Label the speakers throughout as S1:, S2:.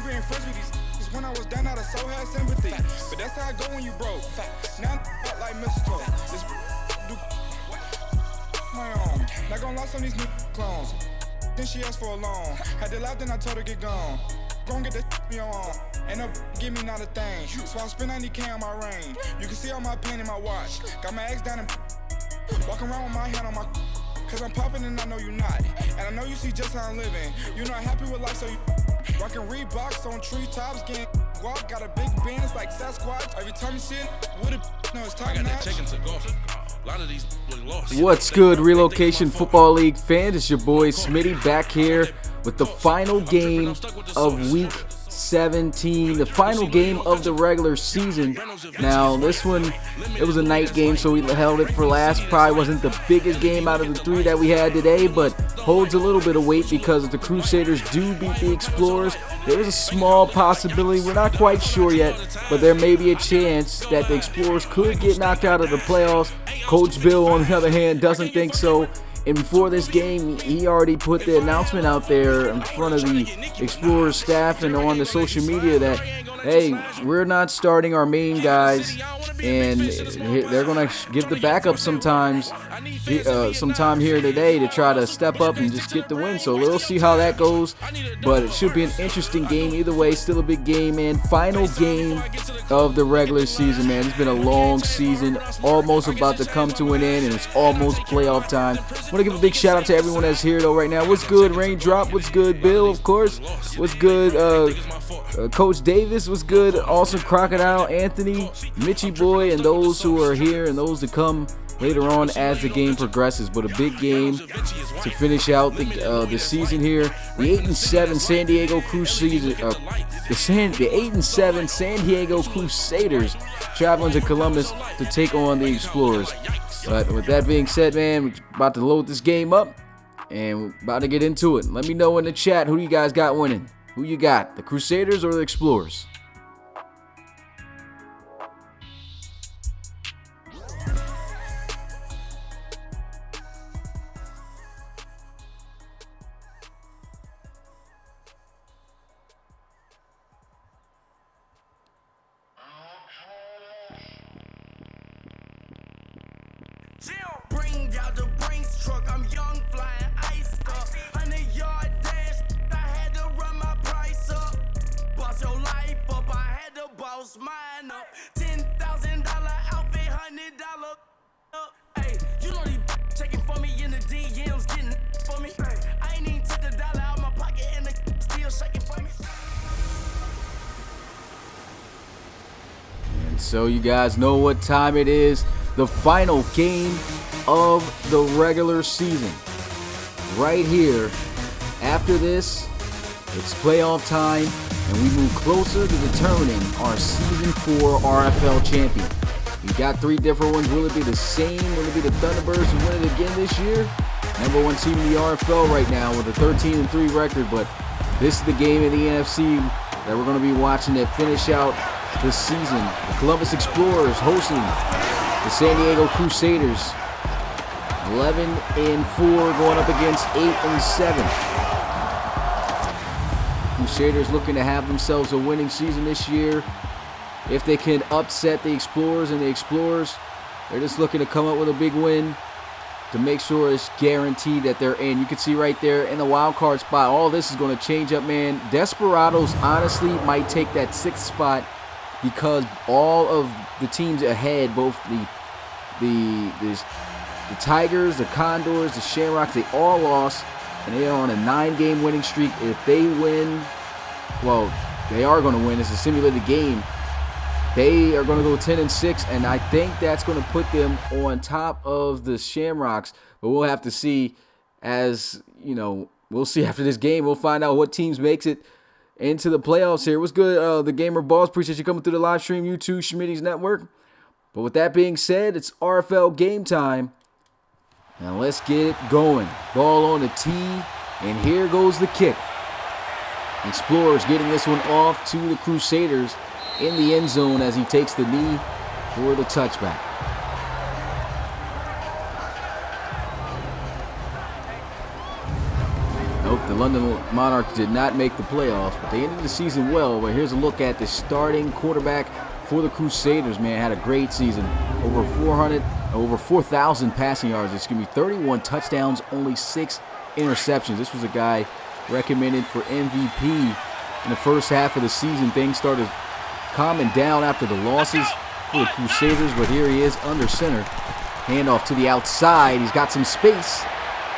S1: being friends with these is when I was down out of so had sympathy. But that's how I go when you broke. Now I'm like mistletoe. This do my own. Not gonna lie, some of these new clones. Then she asked for a loan. Had to laugh, then I told her get gone. Gon' get that me on. Ain't no give me not a thing. So I spend 90K on my range. You can see all my pain in my watch. Got my ex down and walking around with my hand on my. Cause I'm popping and I know you not. And I know you see just how I'm living. You know I'm happy with life, so you rockin' Reeboks on treetops, getting walk. Got a big Benz like Sasquatch. Every time you see it, with it, no, it's top notch.
S2: What's good, Relocation Football League fans? It's your boy Smitty back here with the final game of Week 17, the final game of the regular season. Now, this one, it was a night game, so we held it for last. Probably wasn't the biggest game out of the three that we had today, but holds a little bit of weight because if the Crusaders do beat the Explorers, there is a small possibility, we're not quite sure yet, but there may be a chance that the Explorers could get knocked out of the playoffs. Coach Bill, on the other hand, doesn't think so. And before this game, he already put the announcement out there in front of the Explorers staff and on the social media that, hey, we're not starting our main guys, and they're going to give the backup sometime here today to try to step up and just get the win. So we'll see how that goes, but it should be an interesting game either way. Still a big game, man. Final game of the regular season, man. It's been a long season, almost about to come to an end, and it's almost playoff time. I want to give a big shout out to everyone that's here though right now. What's good, Raindrop? What's good, Bill? Of course. What's good, Coach Davis? What's good, Awesome Crocodile, Anthony, Mitchie Boy, and those who are here and those to come later on as the game progresses. But a big game to finish out the season here. The 8-7 San Diego Crusaders, the 8-7 San Diego Crusaders traveling to Columbus to take on the Explorers. But with that being said, man, we're about to load this game up and we're about to get into it. Let me know in the chat who you guys got winning. Who you got, the Crusaders or the Explorers?
S3: Bring out the Brinks truck, I'm young, flying ice up. 100-yard dash, I had to run my price up. Boss your life up, I had to boss mine up. $10,000 outfit, $100 up. Hey, you know these checking for me in the DMs, getting for me. I ain't even took a dollar out my pocket and the still shaking for me.
S2: And so you guys know what time it is. The final game of the regular season. Right here. After this, it's playoff time, and we move closer to determining our Season 4 RFL champion. We got three different ones. Will it be the same? Will it be the Thunderbirds who win it again this year? Number one team in the RFL right now with a 13-3 record, but this is the game in the NFC that we're going to be watching to finish out the season. The Columbus Explorers hosting the San Diego Crusaders, 11-4, going up against 8-7. Crusaders looking to have themselves a winning season this year. If they can upset the Explorers, and the Explorers, they're just looking to come up with a big win to make sure it's guaranteed that they're in. You can see right there in the wild card spot, all this is going to change up, man. Desperados honestly might take that 6th spot because all of the teams ahead, both the Tigers, the Condors, the Shamrocks, they all lost, and they are on a 9-game winning streak. If they win, well, they are going to win. It's a simulated game. They are going to go 10-6, and I think that's going to put them on top of the Shamrocks. But we'll have to see as, you know, we'll see after this game. We'll find out what teams makes it into the playoffs here. What's good, the Gamer Balls? Appreciate you coming through the live stream, YouTube, Schmitty's Network. But with that being said, it's RFL game time. Now let's get it going. Ball on the tee, and here goes the kick. Explorers getting this one off to the Crusaders in the end zone as he takes the knee for the touchback. Nope, the London Monarchs did not make the playoffs, but they ended the season well. But here's a look at the starting quarterback for the Crusaders, man. Had a great season. Over 4,000 passing yards, 31 touchdowns, only 6 interceptions. This was a guy recommended for MVP in the first half of the season. Things started calming down after the losses for the Crusaders, but here he is under center. Handoff to the outside. He's got some space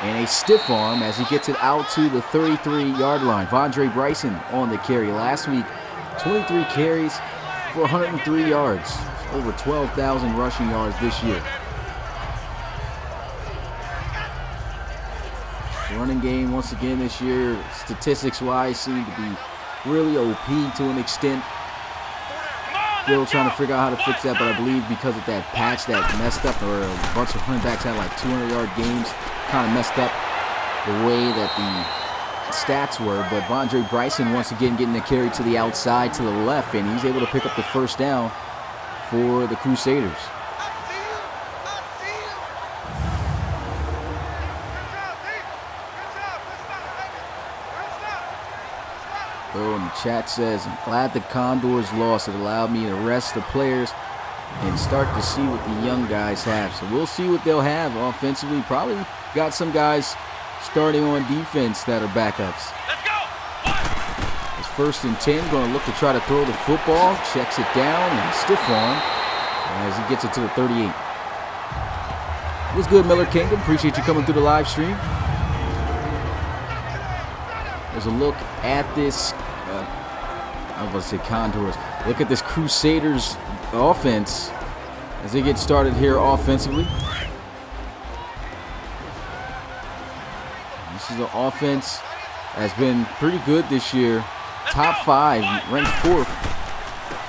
S2: and a stiff arm as he gets it out to the 33-yard line. Vondre Bryson on the carry. Last week, 23 carries for 103 yards. Over 12,000 rushing yards this year. The running game, once again this year, statistics-wise, seemed to be really OP to an extent. Still trying to figure out how to fix that, but I believe because of that patch that messed up, or a bunch of running backs had like 200-yard games, kind of messed up the way that the stats were. But Vondre Bryson once again getting the carry to the outside, to the left, and he's able to pick up the first down for the Crusaders. Oh, and the chat says, I'm glad the Condors lost. It allowed me to rest the players and start to see what the young guys have. So we'll see what they'll have offensively. Probably got some guys starting on defense that are backups.
S3: Let's go.
S2: It's 1st and 10. Going to look to try to throw the football. Checks it down and stiff arm as he gets it to the 38. What's good, Miller Kingdom? Appreciate you coming through the live stream. There's a look at this, I was going to say Condors. Look at this Crusaders offense as they get started here offensively. This is an offense that's been pretty good this year. Top 5, ranked 4th.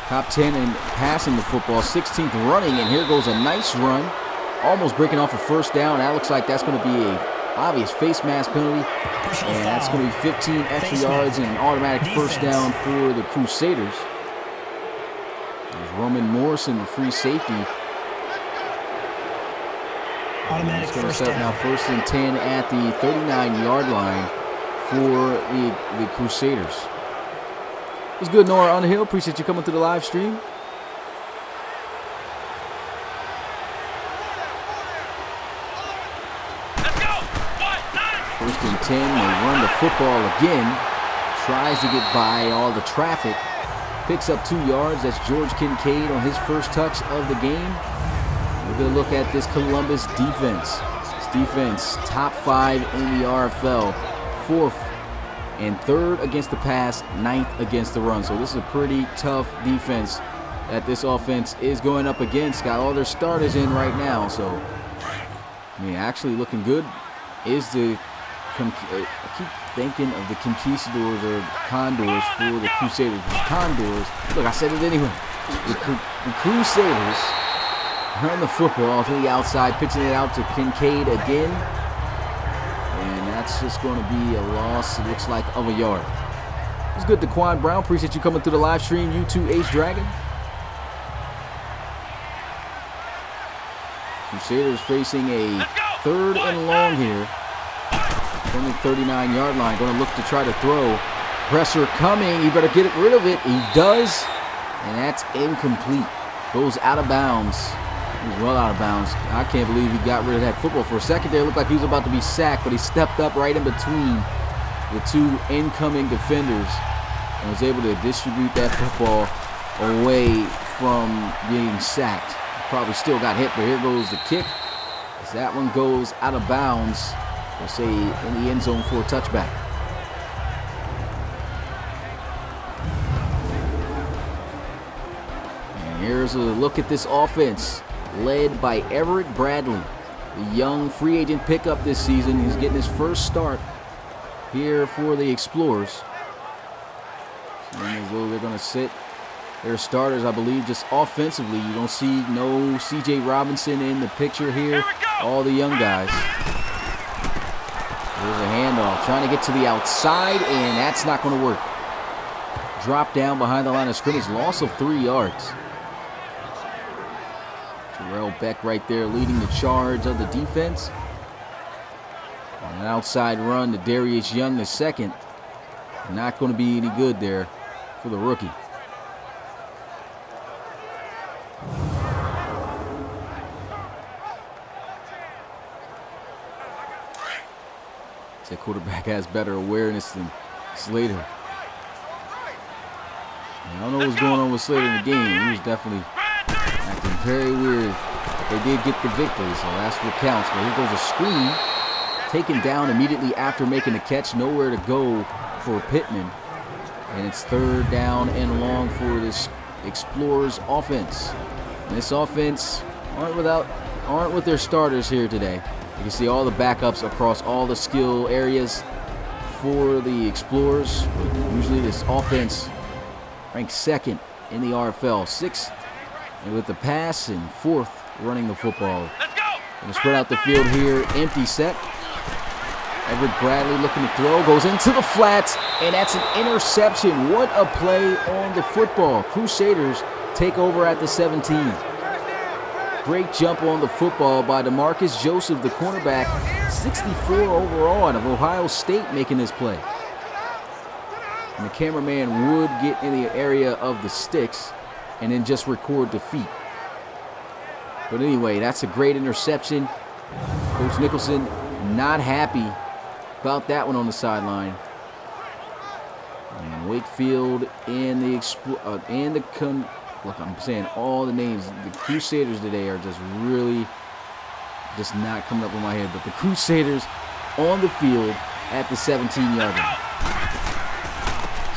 S2: Top 10 in passing the football, 16th running, and here goes a nice run. Almost breaking off a first down. That looks like that's going to be a obvious face mask penalty, and that's going to be 15 extra yards and an automatic first down for the Crusaders. There's Roman Morrison, the free safety.
S4: Automatic first down.
S2: Now 1st and 10 at the 39-yard line for the Crusaders. What's good, Nora Underhill? Appreciate you coming through the live stream. First and 10, they run the football again. Tries to get by all the traffic. Picks up 2 yards. That's George Kincaid on his first touch of the game. We're going to look at this Columbus defense. This defense, top 5 in the RFL. 4th and 3rd against the pass, 9th against the run. So this is a pretty tough defense that this offense is going up against. Got all their starters in right now. So, I mean, actually looking good is the... I keep thinking of the Conquistadors or Condors for the Crusaders. The Condors, look, I said it anyway. The Crusaders run the football to the outside, pitching it out to Kincaid again. And that's just going to be a loss, it looks like, of a yard. It's good, Daquan Brown. Appreciate you coming through the live stream. You too, Ace Dragon. Crusaders facing a 3rd and long here. From the 39-yard line, going to look to try to throw. Pressure coming, he better get rid of it. He does, and that's incomplete. Goes out of bounds. He was well out of bounds. I can't believe he got rid of that football. For a second there, it looked like he was about to be sacked, but he stepped up right in between the 2 incoming defenders and was able to distribute that football away from being sacked. Probably still got hit, but here goes the kick. As that one goes out of bounds. We'll say in the end zone for a touchback. And here's a look at this offense, led by Everett Bradley, the young free agent pickup this season. He's getting his first start here for the Explorers. As though they're going to sit their starters, I believe, just offensively. You don't see no C.J. Robinson in the picture here. All the young guys. There's a handoff, trying to get to the outside, and that's not going to work. Drop down behind the line of scrimmage, loss of 3 yards. Terrell Beck right there leading the charge of the defense. And An outside run to Darius Young the second. Not going to be any good there for the rookie. The quarterback has better awareness than Slater. I don't know what's going on with Slater in the game. He was definitely acting very weird. But they did get the victory, so that's what counts. But here goes a screen. Taken down immediately after making the catch. Nowhere to go for Pittman. And it's third down and long for this Explorers offense. And this offense aren't with their starters here today. You can see all the backups across all the skill areas for the Explorers. But usually this offense ranks second in the RFL. 6th and with the pass and 4th running the football. Going to spread out the field here. Empty set. Everett Bradley looking to throw. Goes into the flats. And that's an interception. What a play on the football. Crusaders take over at the 17. Great jump on the football by DeMarcus Joseph, the cornerback. 64 overall out of Ohio State making this play. And the cameraman would get in the area of the sticks and then just record the feet. But anyway, that's a great interception. Coach Nicholson not happy about that one on the sideline. And Wakefield and look, I'm saying all the names. The Crusaders today are just really just not coming up in my head. But the Crusaders on the field at the 17-yard line.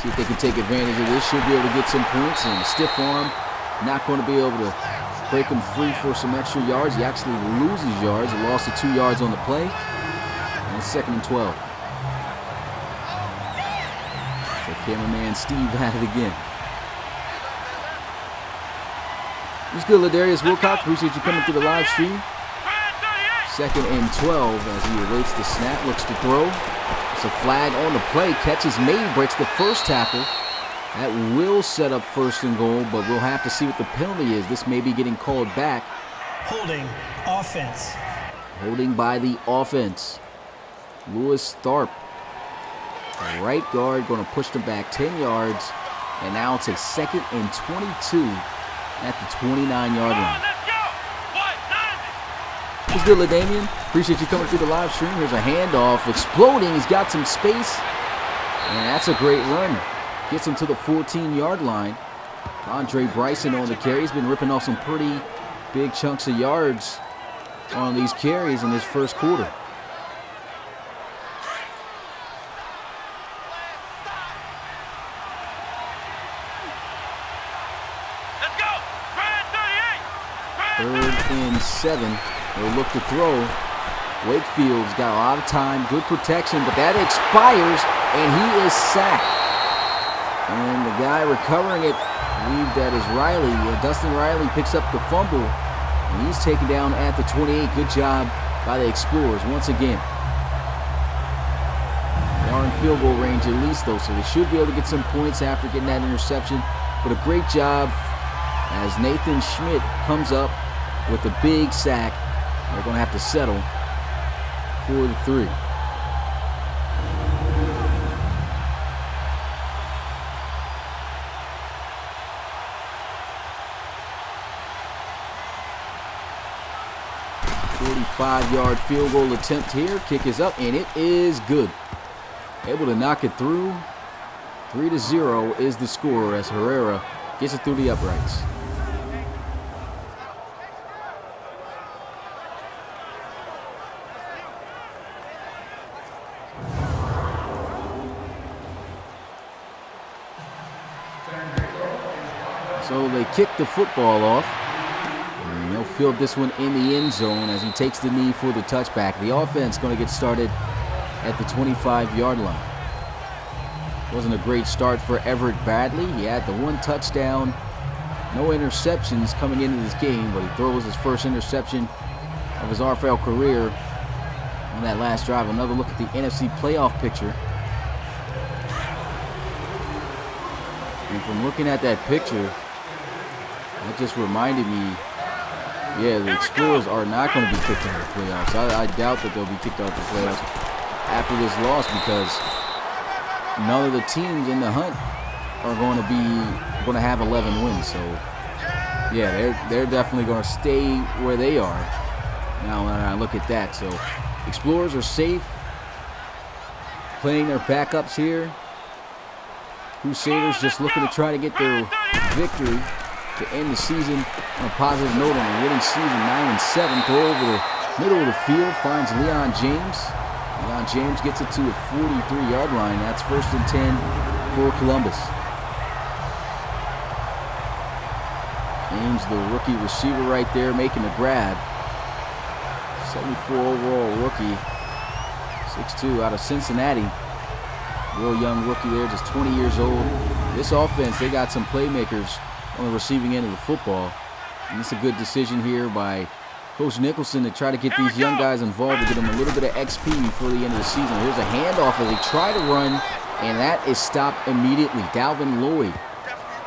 S2: See if they can take advantage of this. Should be able to get some points. And stiff arm, not going to be able to break him free for some extra yards. He actually loses yards. He lost the 2 yards on the play. And it's 2nd and 12. So cameraman Steve at it again. What's good, Ladarius Wilcox? Appreciate you coming through the live stream. 2nd and 12 as he awaits the snap, looks to throw. It's a flag on the play. Catch is made, breaks the first tackle. That will set up 1st and goal, but we'll have to see what the penalty is. This may be getting called back.
S4: Holding offense.
S2: Holding by the offense. Lewis Tharp, the right guard, going to push them back 10 yards. And now it's a 2nd and 22. At the 29-yard line. What's good, LaDamian? Appreciate you coming through the live stream. Here's a handoff. Exploding. He's got some space. And that's a great run. Gets him to the 14-yard line. Andre Bryson on the carry. He's been ripping off some pretty big chunks of yards on these carries in this first quarter. Third and 7. They'll look to throw. Wakefield's got a lot of time, good protection, but that expires, and he is sacked. And the guy recovering it, I believe that is Riley. Dustin Riley picks up the fumble, and he's taken down at the 28. Good job by the Explorers once again. They are in field goal range at least, though, so they should be able to get some points after getting that interception. But a great job as Nathan Schmidt comes up with a big sack. They're going to have to settle for the 3. .45-yard field goal attempt here. Kick is up, and it is good. Able to knock it through. 3-0 is the score as Herrera gets it through the uprights. So they kick the football off. And they'll field this one in the end zone as he takes the knee for the touchback. The offense going to get started at the 25-yard line. Wasn't a great start for Everett Bradley. He had the 1 touchdown, no interceptions coming into this game, but he throws his first interception of his RFL career on that last drive. Another look at the NFC playoff picture. And from looking at that picture, that just reminded me, yeah, the Explorers are not going to be kicked out of the playoffs. I doubt that they'll be kicked out of the playoffs. after this loss because none of the teams in the hunt are going to have 11 wins. So yeah, they're definitely going to stay where they are. Now when I look at that, so Explorers are safe, playing their backups here. Crusaders just looking to try to get their victory to end the season on a positive note on a winning season, 9-7. Throw over the middle of the field, finds Leon James. Leon James gets it to a 43-yard line. That's 1st and 10 for Columbus. James, the rookie receiver right there, making a grab. 74 overall rookie, 6'2", out of Cincinnati. Real young rookie there, just 20 years old. This offense, they got some playmakers on the receiving end of the football. And it's a good decision here by Coach Nicholson to try to get these young guys involved to get them a little bit of XP before the end of the season. Here's a handoff as they try to run, and that is stopped immediately. Dalvin Lloyd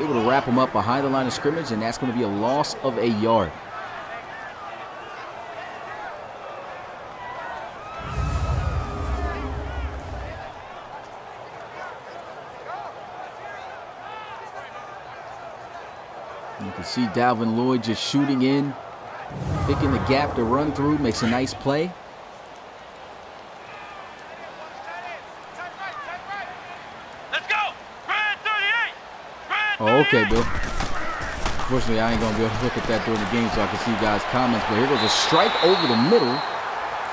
S2: able to wrap him up behind the line of scrimmage, and that's going to be a loss of a yard. You can see Dalvin Lloyd just shooting in, picking the gap to run through, makes a nice play.
S3: Let's go! Brad 38!
S2: Oh, okay, Bill. Unfortunately, I ain't going to be able to look at that during the game so I can see you guys' comments. But here goes a strike over the middle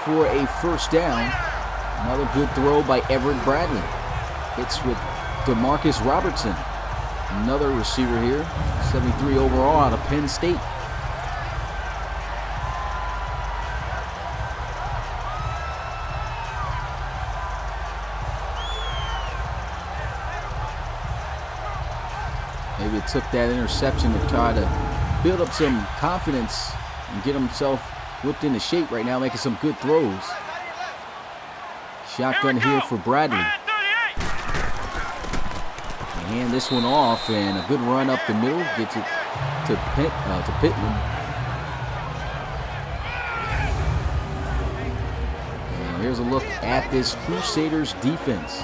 S2: for a 1st down. Another good throw by Everett Bradley. Hits with DeMarcus Robertson. Another receiver here, 73 overall out of Penn State. Maybe it took that interception to try to build up some confidence and get himself whipped into shape right now, making some good throws. Shotgun here for Bradley. Hand this one off, and a good run up the middle gets it to Pittman. And here's a look at this Crusaders defense.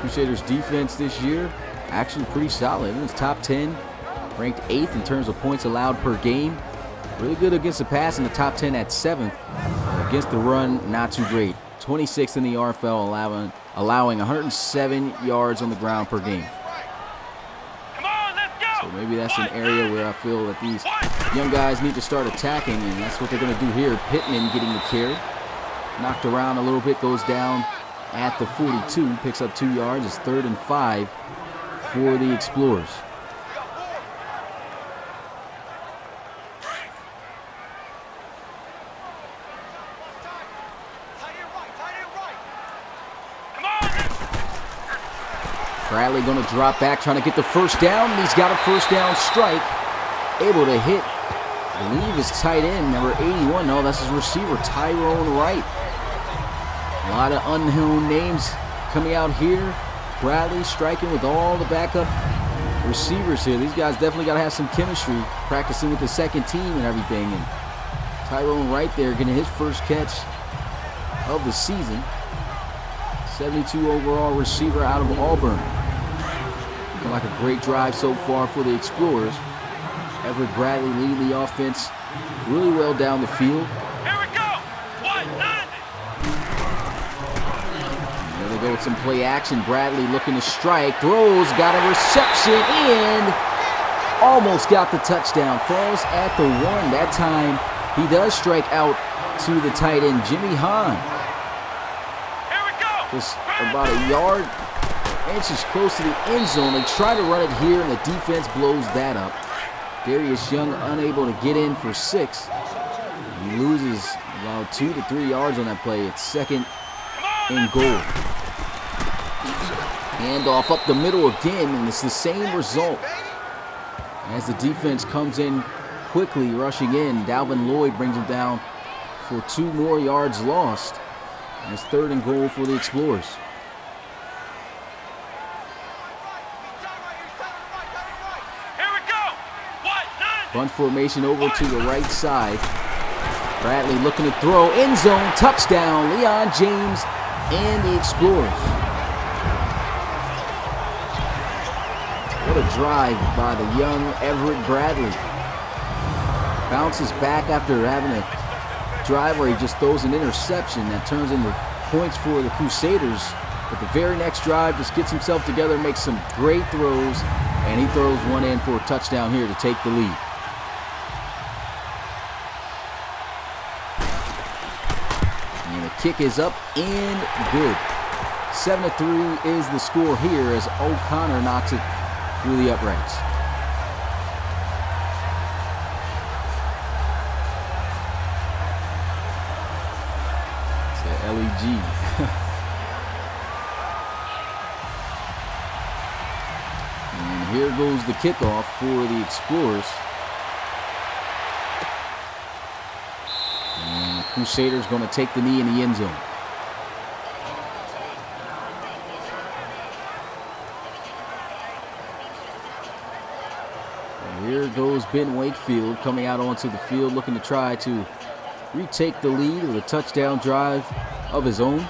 S2: Crusaders defense this year actually pretty solid. It's top 10, ranked 8th in terms of points allowed per game. Really good against the pass, in the top 10 at 7th. Against the run, not too great. 26th in the RFL, allowing 107 yards on the ground per game. So maybe that's an area where I feel that these young guys need to start attacking, and that's what they're going to do here. Pittman getting the carry. Knocked around a little bit, goes down at the 42, picks up 2 yards. It's 3rd and 5 for the Explorers. Bradley going to drop back, trying to get the 1st down. He's got a 1st down strike. Able to hit, I believe, his tight end, number 81. No, that's his receiver, Tyrone Wright. A lot of unknown names coming out here. Bradley striking with all the backup receivers here. These guys definitely got to have some chemistry, practicing with the 2nd team and everything. And Tyrone Wright there getting his 1st catch of the season. 72 overall receiver out of Auburn. Looking like a great drive so far for the Explorers. Everett Bradley leading the offense really well down the field.
S3: Here we go! 190!
S2: There they go with some play action. Bradley looking to strike. Throws, got a reception, and almost got the touchdown. Falls at the 1. That time he does strike out to the tight end, Jimmy Hahn. Just about a yard, inches close to the end zone. They try to run it here, and the defense blows that up. Darius Young unable to get in for 6. He loses about 2 to 3 yards on that play. It's 2nd and goal. Handoff up the middle again, and it's the same result. As the defense comes in quickly, rushing in, Dalvin Lloyd brings him down for 2 more yards lost. And it's 3rd and goal for the Explorers.
S3: Here we go! 190!
S2: Bunt formation over to the right side. Bradley looking to throw. End zone, touchdown. Leon James and the Explorers. What a drive by the young Everett Bradley. Bounces back after having a drive where he just throws an interception that turns into points for the Crusaders. But the very next drive just gets himself together, makes some great throws, and he throws one in for a touchdown here to take the lead. And the kick is up and good. 7-3 is the score here as O'Connor knocks it through the uprights. It's the LEG. And here goes the kickoff for the Explorers. And the Crusaders going to take the knee in the end zone. Here goes Ben Wakefield coming out onto the field looking to try to retake the lead with a touchdown drive of his own.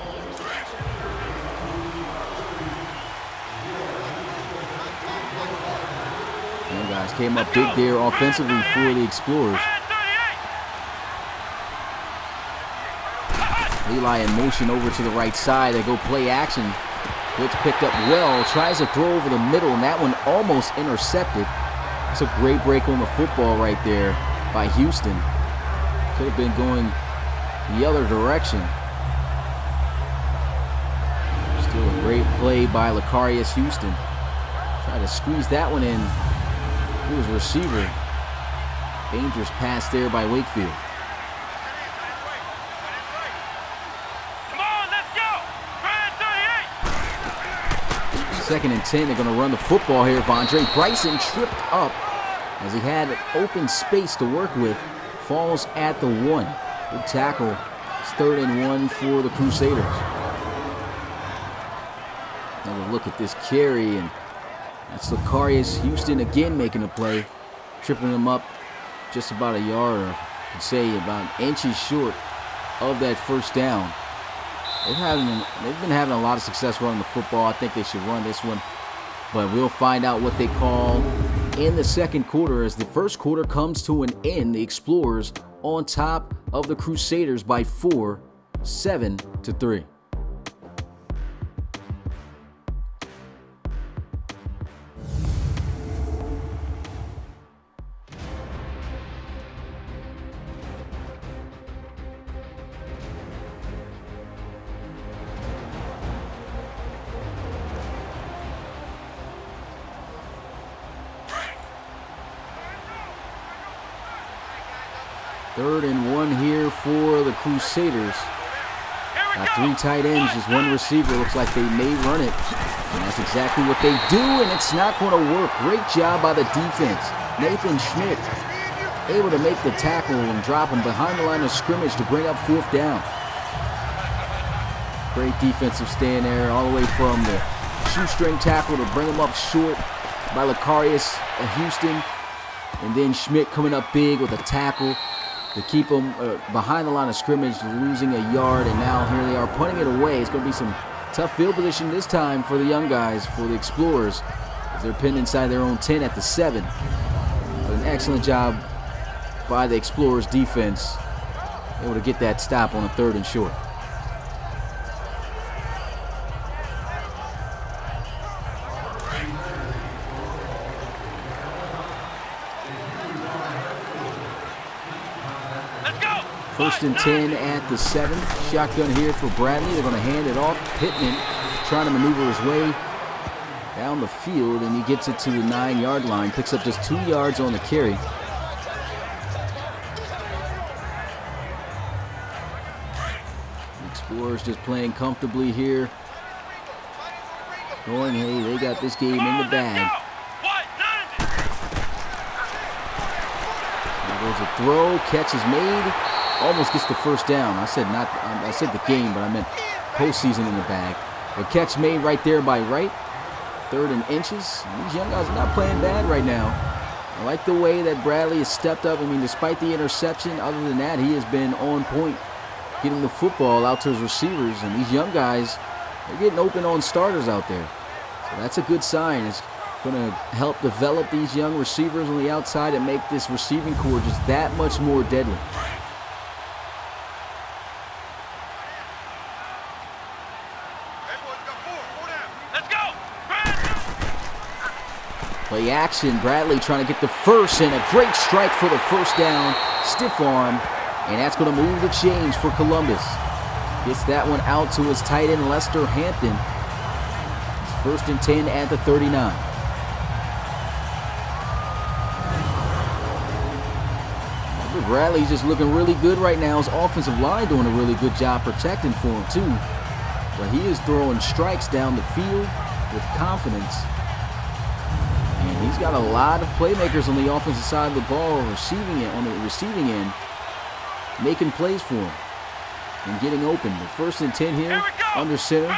S2: And guys came up big there offensively for the Explorers. Eli in motion over to the right side. They go play action. Blitz picked up well. Tries to throw over the middle, and that one almost intercepted. It's a great break on the football right there by Houston. Could have been going the other direction. Still a great play by Lecarius Houston. Tried to squeeze that one in. He was a receiver. Dangerous pass there by Wakefield. Second and 10, they're going to run the football here. Vondre Bryson tripped up as he had open space to work with. Falls at the 1. Good tackle. It's 3rd and 1 for the Crusaders. Another look at this carry, and that's Lecarius Houston again making a play. Tripping him up just about a yard, or I could say about inches short of that first down. They've been having a lot of success running the football. I think they should run this one. But we'll find out what they call in the second quarter as the first quarter comes to an end. The Explorers on top of the Crusaders by 4, 7-3. Third and 1 here for the Crusaders. Got 3 tight ends, just 1 receiver. Looks like they may run it. And that's exactly what they do, and it's not going to work. Great job by the defense. Nathan Schmidt able to make the tackle and drop him behind the line of scrimmage to bring up 4th down. Great defensive stand there, all the way from the shoestring tackle to bring him up short by Lecarius Houston. And then Schmidt coming up big with a tackle to keep them behind the line of scrimmage, losing a yard, and now here they are punting it away. It's going to be some tough field position this time for the young guys, for the Explorers, as they're pinned inside their own 10 at the 7. But an excellent job by the Explorers defense, able to get that stop on a 3rd and short. First and 10 at the 7. Shotgun here for Bradley. They're going to hand it off. Pittman trying to maneuver his way down the field, and he gets it to the 9-yard line. Picks up just 2 yards on the carry. The Explorers just playing comfortably here. Knowing, hey, they got this game in the bag. There goes a throw. Catch is made. Almost gets the first down. I said the game, but I meant postseason in the bag. The catch made right there by Wright. 3rd and inches. These young guys are not playing bad right now. I like the way that Bradley has stepped up. I mean, despite the interception, other than that, he has been on point getting the football out to his receivers, and these young guys, they're getting open on starters out there. So that's a good sign. It's going to help develop these young receivers on the outside and make this receiving core just that much more deadly. Play action, Bradley trying to get the first, and a great strike for the first down. Stiff arm, and that's going to move the chains for Columbus. Gets that one out to his tight end, Lester Hampton. It's 1st and 10 at the 39. Bradley's just looking really good right now. His offensive line doing a really good job protecting for him too. But he is throwing strikes down the field with confidence. And he's got a lot of playmakers on the offensive side of the ball, receiving it on the receiving end, making plays for him and getting open. The 1st and 10 here under center.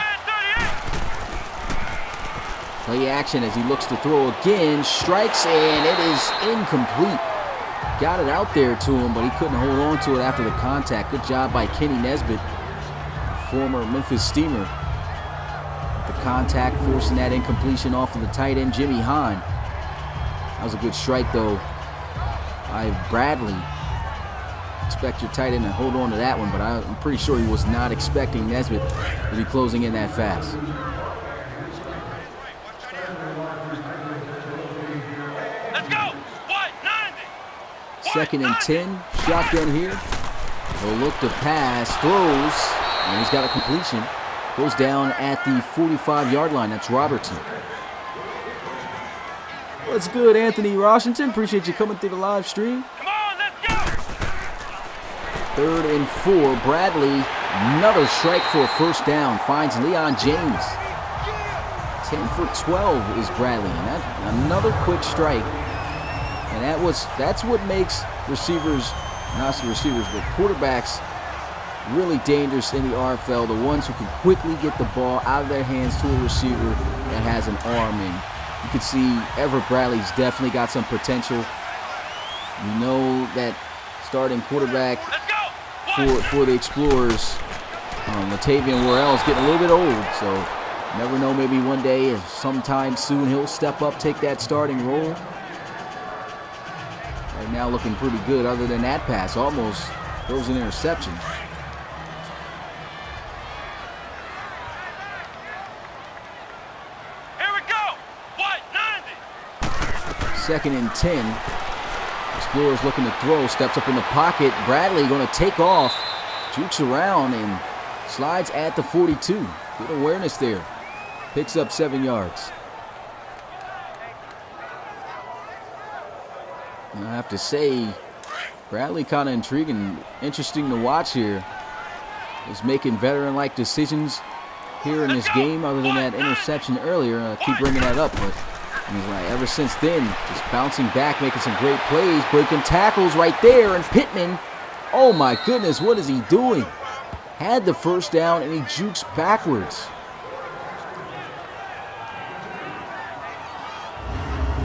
S2: Play action as he looks to throw again. Strikes, and it is incomplete. Got it out there to him, but he couldn't hold on to it after the contact. Good job by Kenny Nesbitt, former Memphis Steamer. The contact forcing that incompletion off of the tight end, Jimmy Hahn. That was a good strike, though, by Bradley. Expect your tight end to hold on to that one, but I'm pretty sure he was not expecting Nesbitt to be closing in that fast.
S3: Let's go! What? 90!
S2: 2nd and 10, shotgun here. He'll look to pass, throws, and he's got a completion. Goes down at the 45-yard line. That's Robertson. What's good, Anthony Washington? Appreciate you coming through the live stream.
S3: Come on, let's go!
S2: 3rd and 4. Bradley, another strike for a first down. Finds Leon James. 10 for 12 is Bradley. And that's another quick strike. And that's what makes receivers, not receivers, but quarterbacks really dangerous in the RFL. The ones who can quickly get the ball out of their hands to a receiver that has an arm. And you can see Everett Bradley's definitely got some potential. We know that starting quarterback for the Explorers, Latavian Worrell, is getting a little bit old. So you never know, maybe one day, sometime soon, he'll step up, take that starting role. Right now looking pretty good other than that pass. Almost throws an interception.
S3: Here we go! What? 90!
S2: 2nd and 10. Explorers looking to throw. Steps up in the pocket. Bradley going to take off. Jukes around and slides at the 42. Good awareness there. Picks up 7 yards. I have to say, Bradley kind of intriguing, interesting to watch here. He's making veteran-like decisions here in this game other than that interception earlier. I keep bringing that up, but he's like, ever since then, just bouncing back, making some great plays, breaking tackles right there, and Pittman, oh my goodness, what is he doing? Had the first down, and he jukes backwards.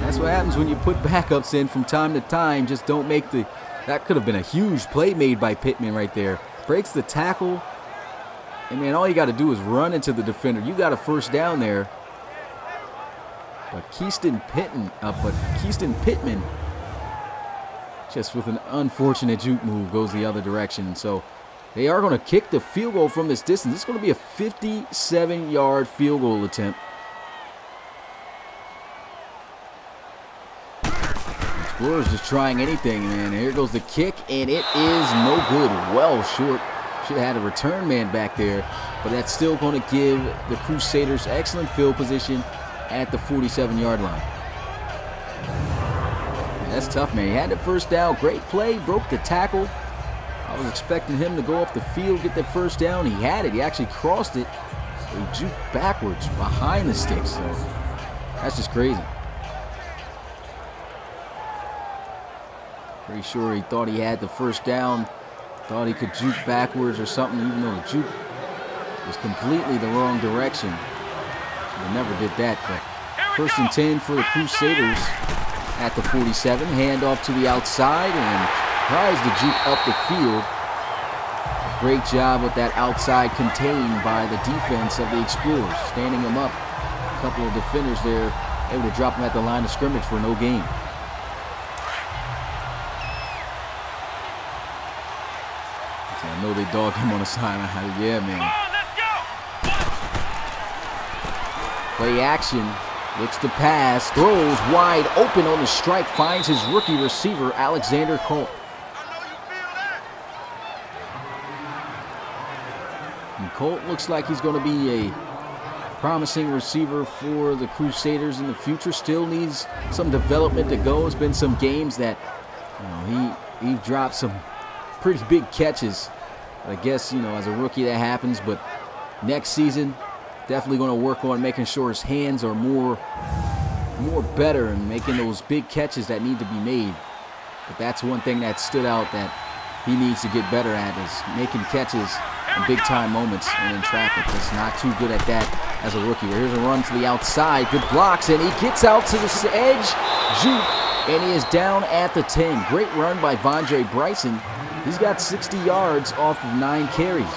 S2: That's what happens when you put backups in from time to time. Just don't make the... That could have been a huge play made by Pittman right there. Breaks the tackle. And, man, all you got to do is run into the defender. You got a first down there. But Keaston Pittman, just with an unfortunate juke move, goes the other direction. So they are going to kick the field goal from this distance. It's going to be a 57-yard field goal attempt. Explorers just trying anything, man. Here goes the kick, and it is no good. Well short. Should have had a return man back there, but that's still going to give the Crusaders excellent field position at the 47-yard line. Yeah, that's tough, man. He had the first down. Great play. Broke the tackle. I was expecting him to go up the field, get the first down. He had it. He actually crossed it. So he juked backwards behind the sticks. So that's just crazy. Pretty sure he thought he had the first down. Thought he could juke backwards or something, even though the juke was completely the wrong direction. He never did that, but 1st and 10 for the Crusaders at the 47. Handoff to the outside and tries to juke up the field. Great job with that outside contained by the defense of the Explorers, standing them up. A couple of defenders there, able to drop them at the line of scrimmage for no gain. So I know they dogged him on the sideline. Yeah, man. Play action. Looks to pass, throws wide open on the strike, finds his rookie receiver, Alexander Colt. And Colt looks like he's going to be a promising receiver for the Crusaders in the future. Still needs some development to go. It's been some games that, he dropped some pretty big catches. I guess, as a rookie that happens, but next season, definitely going to work on making sure his hands are more better and making those big catches that need to be made. But that's one thing that stood out that he needs to get better at, is making catches in big-time moments and in traffic. He's not too good at that as a rookie. Here's a run to the outside. Good blocks, and he gets out to the edge. Juke, and he is down at the 10. Great run by Vondre Bryson. He's got 60 yards off of 9 carries.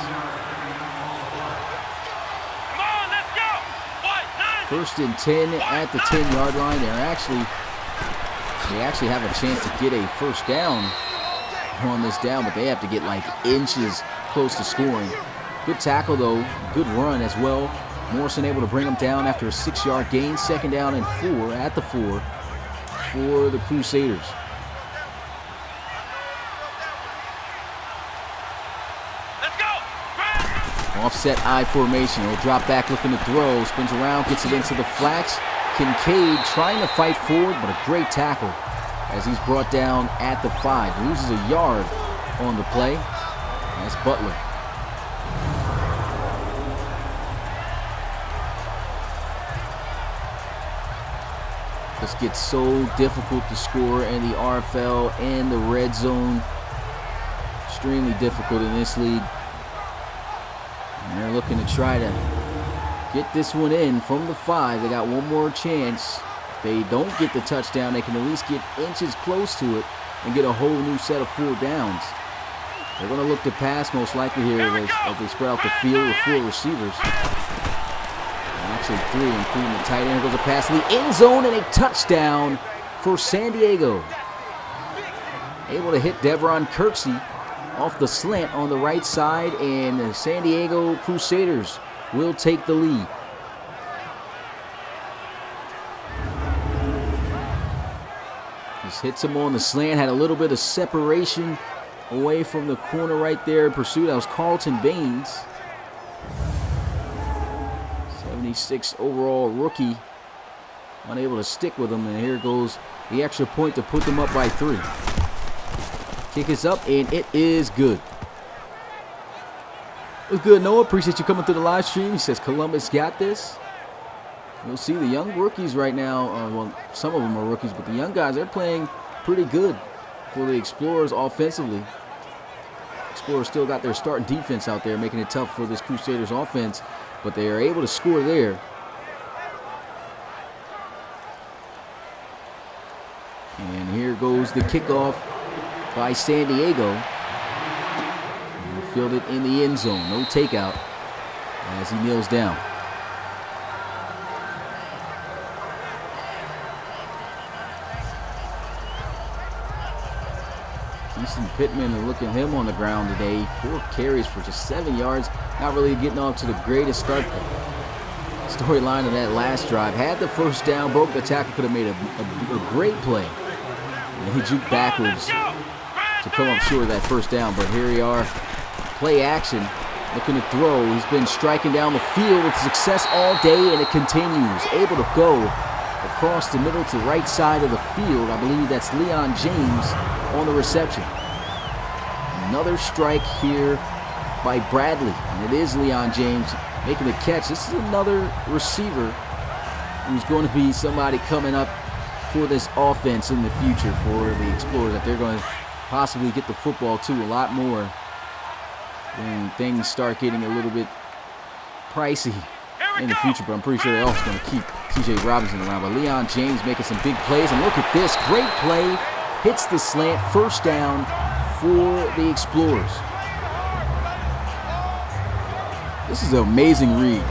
S2: First and 10 at the 10-yard line. They actually have a chance to get a first down on this down, but they have to get like inches close to scoring. Good tackle though, good run as well. Morrison able to bring him down after a 6-yard gain. Second down and 4 at the 4 for the Crusaders. Offset I formation. He'll drop back looking to throw. Spins around, gets it into the flats. Kincaid trying to fight forward, but a great tackle as he's brought down at the 5. Loses a yard on the play. That's Butler. This gets so difficult to score in the RFL and the red zone. Extremely difficult in this league. And they're looking to try to get this one in from the 5. They got one more chance. If they don't get the touchdown, they can at least get inches close to it and get a whole new set of 4 downs. They're going to look to pass most likely here as they spread out the field with 4 receivers. And actually 3, including the tight end. Here goes a pass to the end zone and a touchdown for San Diego. Able to hit Devron Kirksey off the slant on the right side, and the San Diego Crusaders will take the lead. Just hits him on the slant, had a little bit of separation away from the corner right there in pursuit. That was Carlton Baines. 76 overall rookie. Unable to stick with him, and here goes the extra point to put them up by 3. Kick is up, and it is good. What's good, Noah? Appreciate you coming through the live stream. He says Columbus got this. You'll see the young rookies right now. Well, some of them are rookies, but the young guys, they're playing pretty good for the Explorers offensively. Explorers still got their starting defense out there, making it tough for this Crusaders offense, but they are able to score there. And here goes the kickoff by San Diego. And he'll field it in the end zone. No takeout as he kneels down. Keaton Pittman, and look at him on the ground today. 4 carries for just 7 yards. Not really getting off to the greatest start. Storyline of that last drive. Had the first down, broke the tackle, could have made a great play. And he juked backwards to come up short of that first down, but here we are. Play action, looking to throw. He's been striking down the field with success all day, and it continues. Able to go across the middle to the right side of the field. I believe that's Leon James on the reception. Another strike here by Bradley, and it is Leon James making the catch. This is another receiver who's going to be somebody coming up for this offense in the future for the Explorers, that they're going to possibly get the football to a lot more when things start getting a little bit pricey in the future. But I'm pretty sure they're also going to keep TJ Robinson around. But Leon James making some big plays, and look at this, great play, hits the slant, first down for the Explorers. This is an amazing read.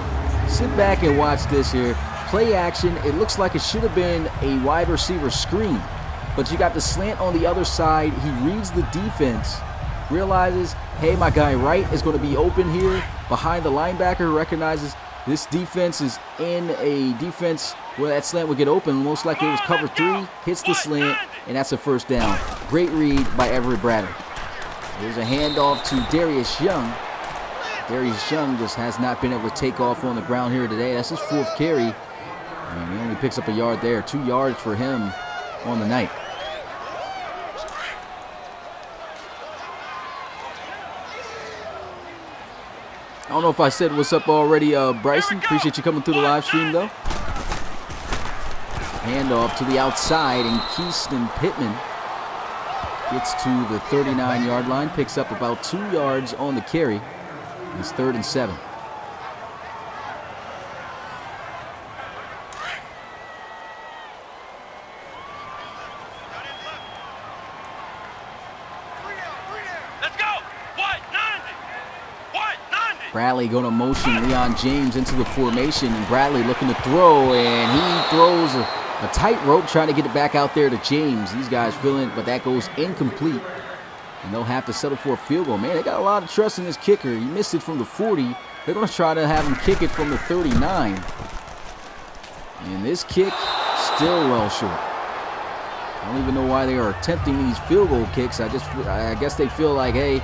S2: Sit back and watch this here. Play action. It looks like it should have been a wide receiver screen, but you got the slant on the other side. He reads the defense, realizes, hey, my guy right is going to be open here behind the linebacker, recognizes this defense is in a defense where that slant would get open. Most likely it was cover 3, hits the slant, and that's a first down. Great read by Everett Bradley. There's a handoff to Darius Young. Darius Young just has not been able to take off on the ground here today. That's his 4th carry, and he only picks up a yard there. 2 yards for him on the night. I don't know if I said what's up already, Bryson. Appreciate you coming through the live stream, though. Handoff to the outside, and Keaston Pittman gets to the 39-yard line, picks up about 2 yards on the carry. It's 3rd and 7.
S5: Let's go. What? 90. What? 90.
S2: Bradley going to motion Leon James into the formation, and Bradley looking to throw, and he throws a tightrope trying to get it back out there to James. These guys feeling it, but that goes incomplete, and they'll have to settle for a field goal. Man, they got a lot of trust in this kicker. He missed it from the 40. They're going to try to have him kick it from the 39. And this kick still well short. I don't even know why they are attempting these field goal kicks. I guess they feel like, hey,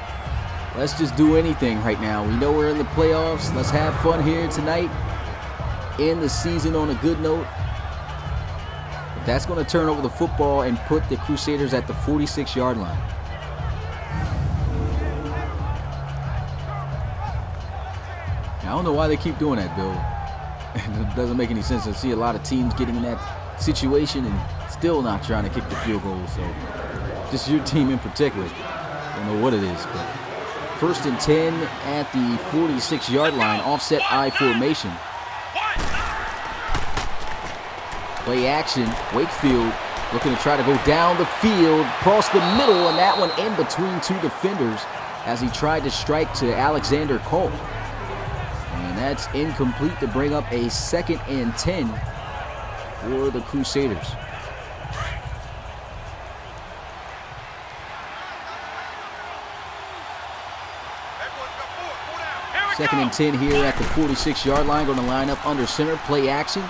S2: let's just do anything right now. We know we're in the playoffs. Let's have fun here tonight. End the season on a good note. But that's going to turn over the football and put the Crusaders at the 46-yard line. I don't know why they keep doing that, Bill. It doesn't make any sense to see a lot of teams getting in that situation and still not trying to kick the field goal. So just your team in particular. Don't know what it is, but 1st and 10 at the 46-yard line, offset I formation. Play action, Wakefield looking to try to go down the field, cross the middle, and that one in between 2 defenders as he tried to strike to Alexander Colt. And that's incomplete to bring up a 2nd and 10 for the Crusaders. Second and 10 here at the 46-yard line. Going to line up under center. Play action.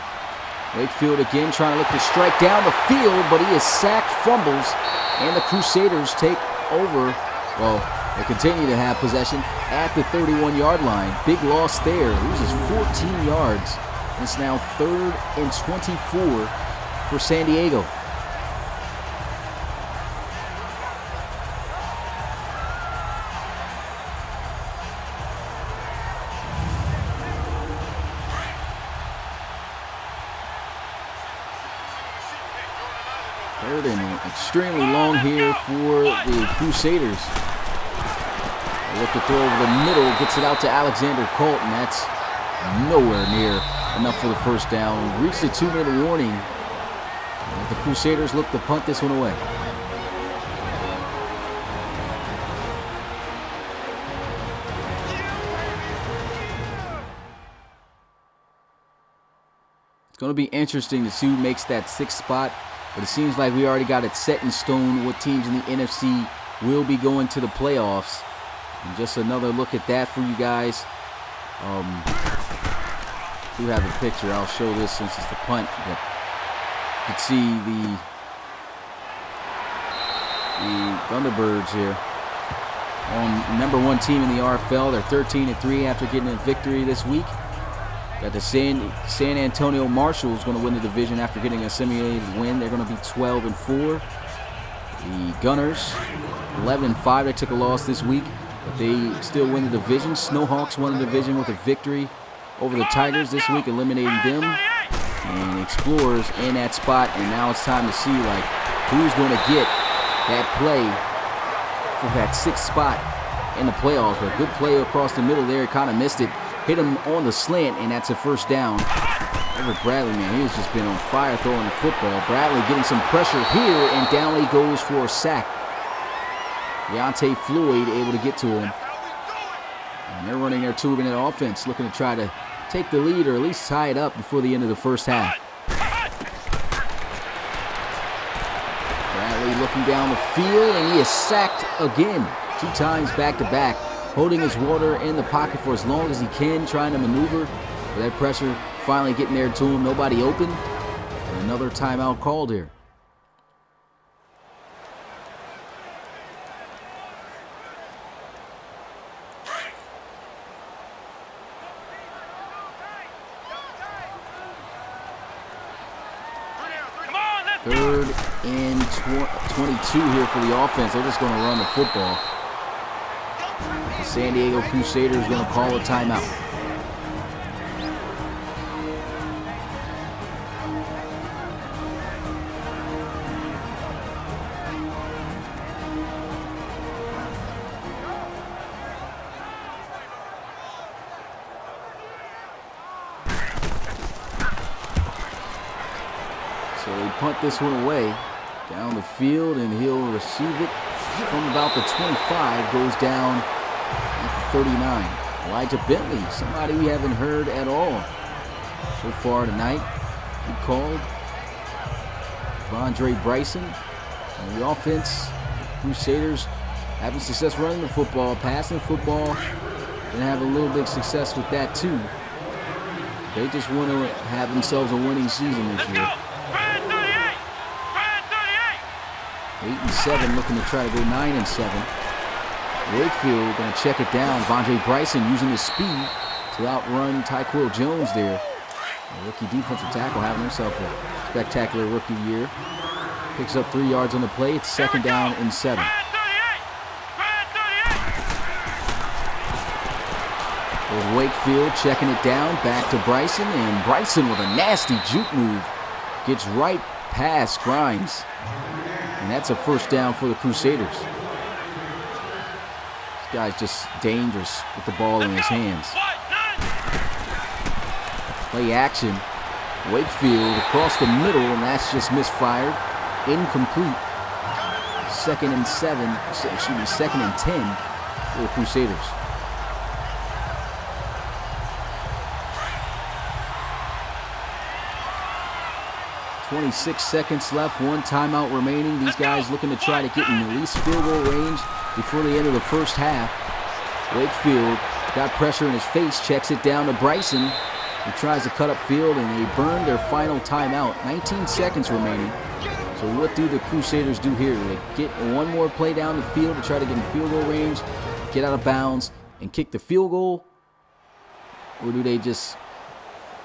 S2: Wakefield again trying to look to strike down the field, but he is sacked, fumbles, and the Crusaders take over. Well, they continue to have possession at the 31-yard line. Big loss there. Loses 14 yards. It's now 3rd and 24 for San Diego. Third and extremely long here for the Crusaders. They look to throw over the middle, gets it out to Alexander Colt, and that's nowhere near enough for the first down. We reached the 2-minute warning. The Crusaders look to punt this one away. It's going to be interesting to see who makes that 6th spot. But it seems like we already got it set in stone what teams in the NFC will be going to the playoffs. And just another look at that for you guys. Do have a picture. I'll show this since it's the punt. But you can see the Thunderbirds here on number 1 team in the RFL. They're 13-3 after getting a victory this week. Got the San Antonio Marshals going to win the division after getting a simulated win. They're going to be 12-4. The Gunners, 11-5. They took a loss this week, but they still win the division. Snowhawks won the division with a victory over the Tigers this week, eliminating them. And Explorers in that spot, and now it's time to see like who's going to get that play for that 6th spot in the playoffs. But a good play across the middle there. Kind of missed it. Hit him on the slant, and that's a first down. Everett Bradley, man, he has just been on fire throwing the football. Bradley getting some pressure here, and down he goes for a sack. Deontay Floyd able to get to him. And they're running their 2-minute offense, looking to try to take the lead or at least tie it up before the end of the first half. Bradley looking down the field, and he is sacked again, 2 times back-to-back, holding his water in the pocket for as long as he can, trying to maneuver. But that pressure finally getting there to him, nobody open, and another timeout called here. Third and 22 here for the offense. They're just going to run the football. The San Diego Crusaders going to call a timeout. So they punt this one away down the field, and he'll receive it from about the 25, goes down at the 39. Elijah Bentley, somebody we haven't heard at all so far tonight. He called. Andre Bryson. And the offense, Crusaders having success running the football, passing the football. Gonna have a little bit of success with that too. They just want to have themselves a winning season this year. 8-7, looking to try to go 9-7. Wakefield going to check it down. Vondre Bryson using his speed to outrun Tyquil Jones there. A rookie defensive tackle having himself a spectacular rookie year. Picks up 3 yards on the play. It's 2nd down and 7. There's Wakefield checking it down. Back to Bryson, and Bryson with a nasty juke move. Gets right past Grimes. And that's a 1st down for the Crusaders. This guy's just dangerous with the ball in his hands. Play action. Wakefield across the middle, and that's just misfired. Incomplete. 2nd and 7, excuse me, 2nd and 10 for the Crusaders. .26 seconds left, 1 timeout remaining. These guys looking to try to get in at least field goal range before the end of the first half. Wakefield got pressure in his face, checks it down to Bryson. He tries to cut up field, and they burn their final timeout. 19 seconds remaining. So what do the Crusaders do here? Do they get one more play down the field to try to get in field goal range, get out of bounds, and kick the field goal? Or do they just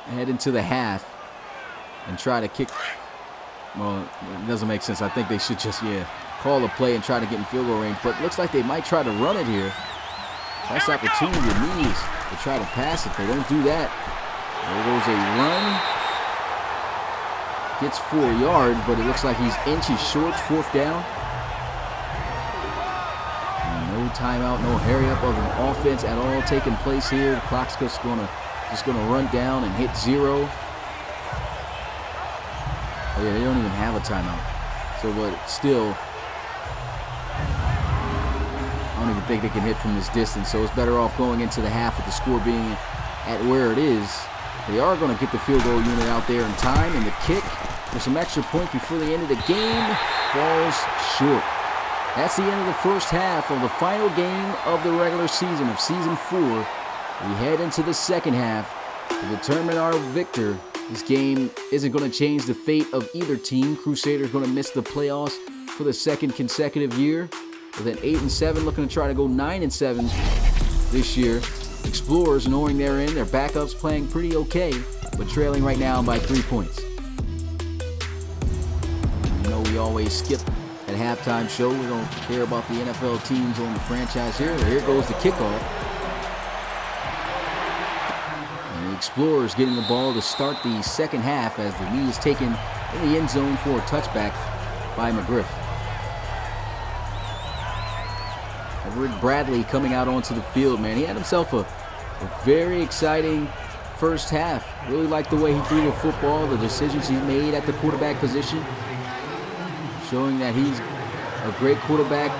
S2: head into the half and try to kick? Well, it doesn't make sense. I think they should just, call a play and try to get in field goal range. But it looks like they might try to run it here. Nice opportunity to knees to try to pass it. They don't do that. There goes a run. Gets 4 yards, but it looks like he's inches short. 4th down. And no timeout, no hurry up of an offense at all taking place here. The clock's just gonna run down and hit 0. Oh yeah, they don't even have a timeout. So, but still, I don't even think they can hit from this distance. So it's better off going into the half with the score being at where it is. They are going to get the field goal unit out there in time, and the kick for some extra points before the end of the game falls short. That's the end of the first half of the final game of the regular season of Season 4. We head into the second half to determine our victor. This game isn't going to change the fate of either team. Crusaders going to miss the playoffs for the 2nd consecutive year. With an 8-7, looking to try to go 9-7 this year. Explorers knowing they're in, their backups playing pretty okay, but trailing right now by 3 points. You know, we always skip at halftime show. We don't care about the NFL teams on the franchise here. Here goes the kickoff. Explorers getting the ball to start the second half as the knee is taken in the end zone for a touchback by McGriff. Everett Bradley coming out onto the field, man. He had himself a very exciting first half. Really liked the way he threw the football, the decisions he made at the quarterback position, showing that he's a great quarterback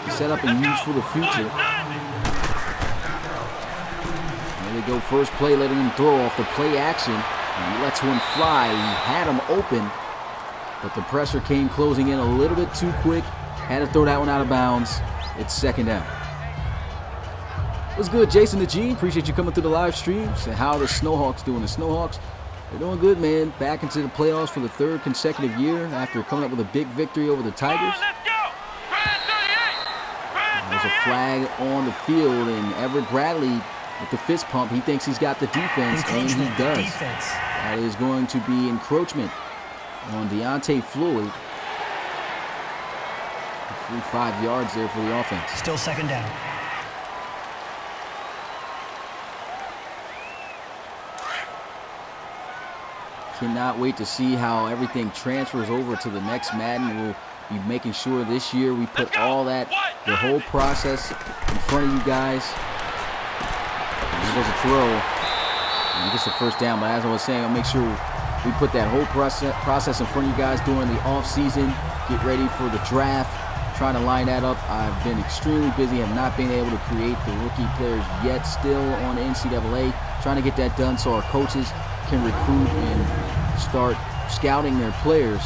S2: to set up and use for the future. Here they go, first play, letting him throw off the play action. And he lets one fly. He had him open, but the pressure came closing in a little bit too quick. Had to throw that one out of bounds. It's second down. What's good, Jason the G? Appreciate you coming through the live stream. So how are the Snowhawks doing? The Snowhawks, they're doing good, man. Back into the playoffs for the third consecutive year after coming up with a big victory over the Tigers. There's a flag on the field, and Everett Bradley with the fist pump. He thinks he's got the defense, and he does. That is going to be encroachment on Deontay Floyd. 5 yards there for the offense.
S4: Still second down.
S2: Cannot wait to see how everything transfers over to the next Madden. We'll be making sure this year we put all that, the whole process in front of you guys. And he does a throw, and he gets the first down. But as I was saying, I'll make sure we put that whole process in front of you guys during the off season. Get ready for the draft. Trying to line that up. I've been extremely busy. Have not been able to create the rookie players yet. Still on the NCAA. Trying to get that done so our coaches can recruit and start scouting their players.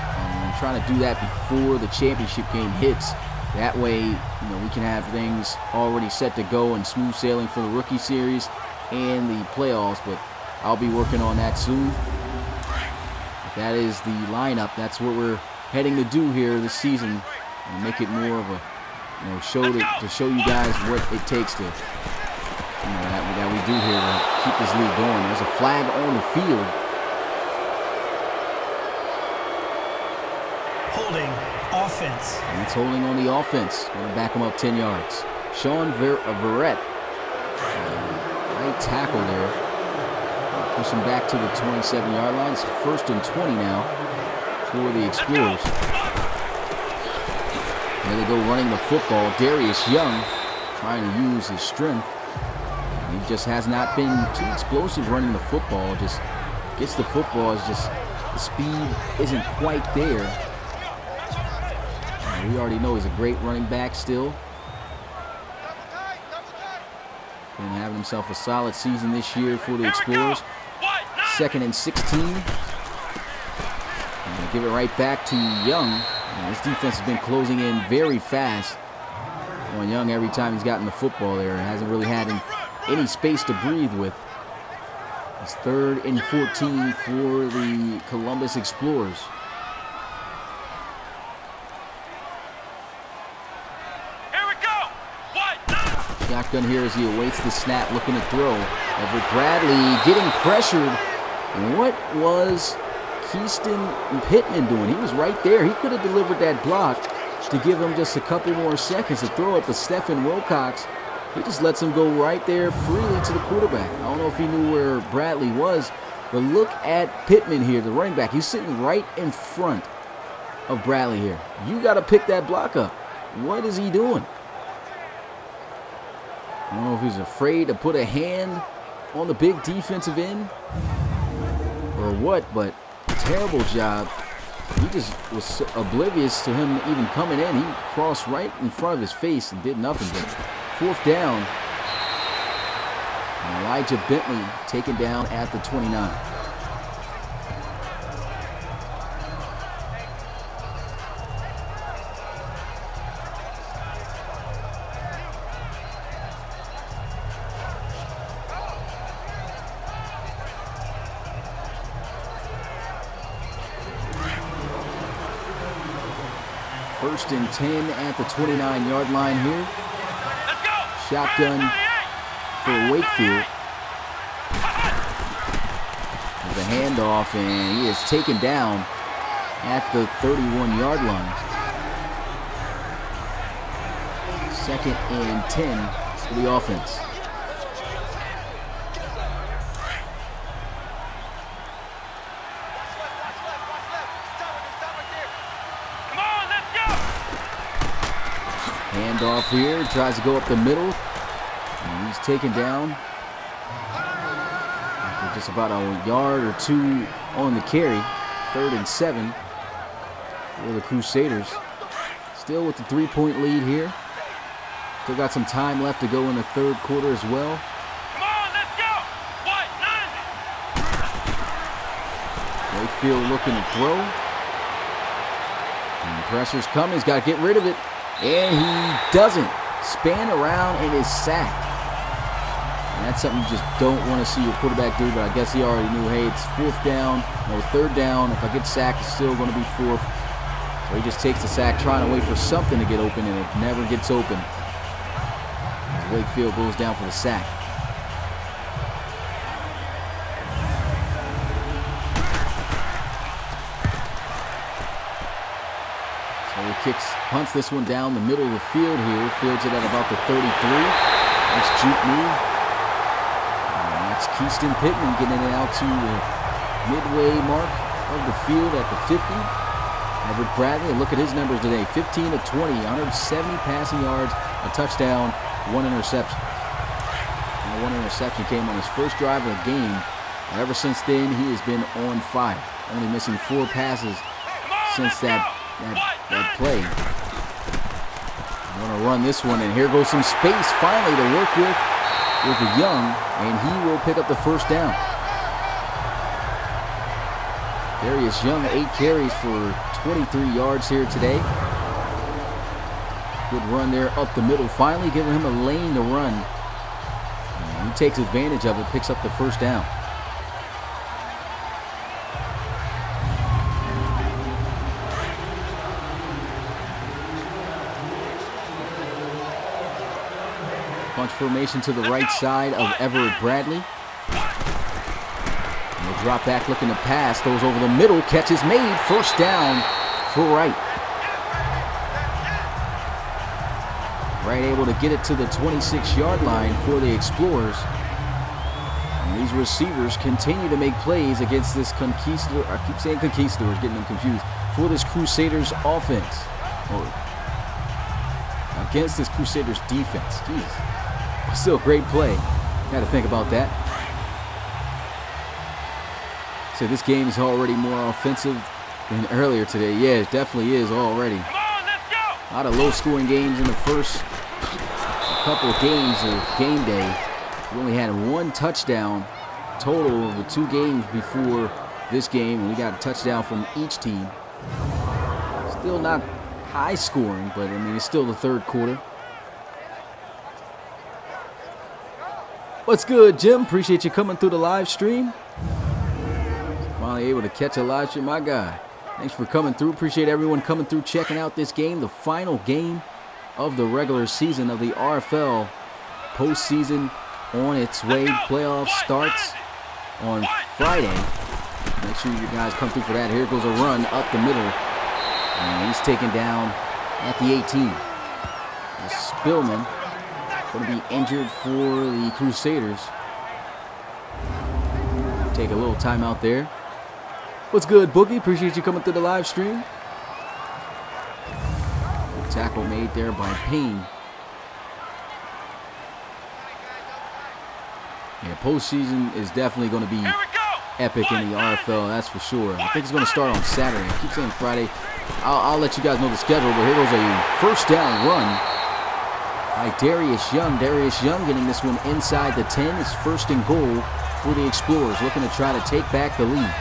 S2: I'm trying to do that before the championship game hits. That way, we can have things already set to go and smooth sailing for the rookie series and the playoffs. But I'll be working on that soon. That is the lineup. That's what we're heading to do here this season, and make it more of a show to show you guys what it takes to that we do here to keep this league going. There's a flag on the field.
S4: Holding offense.
S2: And it's holding on the offense. Going to back him up 10 yards. Sean Verrett, right tackle there. Push him back to the 27-yard line. It's 1st and 20 now for the Explorers. There they go running the football. Darius Young trying to use his strength. He just has not been too explosive running the football. Just gets the football. It's just the speed isn't quite there. We already know he's a great running back still. And having himself a solid season this year for the Explorers. 2nd and 16. And give it right back to Young. And this defense has been closing in very fast on Young every time he's gotten the football there. Hasn't really had any space to breathe with. It's 3rd and 14 for the Columbus Explorers.
S5: Here we go.
S2: Shotgun here as he awaits the snap, looking to throw. Everett Bradley getting pressured. And what was Keaston Pittman doing? He was right there. He could have delivered that block to give him just a couple more seconds to throw it, but Stephen Wilcox, he just lets him go right there freely to the quarterback. I don't know if he knew where Bradley was, but look at Pittman here, the running back. He's sitting right in front of Bradley here. You got to pick that block up. What is he doing? I don't know if he's afraid to put a hand on the big defensive end or what, but terrible job. He just was oblivious to him even coming in. He crossed right in front of his face and did nothing. But 4th down. And Elijah Bentley taken down at the 29. First and 10 at the 29-yard line here.
S5: Let's go.
S2: Shotgun for Wakefield. There's a handoff, and he is taken down at the 31-yard line. 2nd and 10 for the offense. Handoff here, tries to go up the middle, and he's taken down after just about a yard or two on the carry. 3rd and 7 for the Crusaders. Still with the 3-point lead here. Still got some time left to go in the 3rd quarter as well. Wakefield looking to throw. And the pressure's coming. He's got to get rid of it. And he doesn't. Span around and is sacked. And that's something you just don't want to see your quarterback do, but I guess he already knew, hey, it's fourth down, no, third down. If I get sacked, it's still going to be fourth. So he just takes the sack, trying to wait for something to get open, and it never gets open. As Wakefield goes down for the sack. So he punts this one down the middle of the field here. Fields it at about the 33. Nice juke move. And that's Keyston Pittman getting it out to the midway mark of the field at the 50. Everett Bradley, look at his numbers today. 15 of 20, 170 passing yards, a touchdown, one interception. And one interception came on his first drive of the game. And ever since then, he has been on fire. Only missing 4 passes since that play. I want to run this one, and here goes some space finally to work with Young, and he will pick up the first down. Darius Young, 8 carries for 23 yards here today. Good run there up the middle, finally giving him a lane to run. And he takes advantage of it, picks up the first down. Bunch formation to the right side of Everett Bradley. And the drop back looking to pass. Throws over the middle. Catch is made. First down for Wright. Wright able to get it to the 26-yard line for the Explorers. And these receivers continue to make plays against this Conquistador. I keep saying Conquistadors, getting them confused. For this Crusaders offense. Or against this Crusaders defense. Jeez. Still a great play. Got to think about that. So this game is already more offensive than earlier today. Yeah, it definitely is already.
S5: Come on, let's go.
S2: A lot of low-scoring games in the first couple of games of game day. We only had 1 touchdown total of the 2 games before this game, and we got a touchdown from each team. Still not high scoring, but I mean, it's still the third quarter. What's good, Jim? Appreciate you coming through the live stream. Finally able to catch a live stream, my guy. Thanks for coming through. Appreciate everyone coming through, checking out this game, the final game of the regular season of the RFL. Postseason on its way. Playoff starts on Friday. Make sure you guys come through for that. Here goes a run up the middle. And he's taken down at the 18. Spillman going to be injured for the Crusaders. Take a little time out there. What's good, Boogie? Appreciate you coming through the live stream. Good tackle made there by Payne. Yeah, postseason is definitely going to be epic in the RFL, that's for sure. I think it's going to start on Saturday. I keep saying Friday. I'll let you guys know the schedule, but here goes a first down run by Darius Young. Darius Young getting this one inside the 10. It's first and goal for the Explorers, looking to try to take back the lead.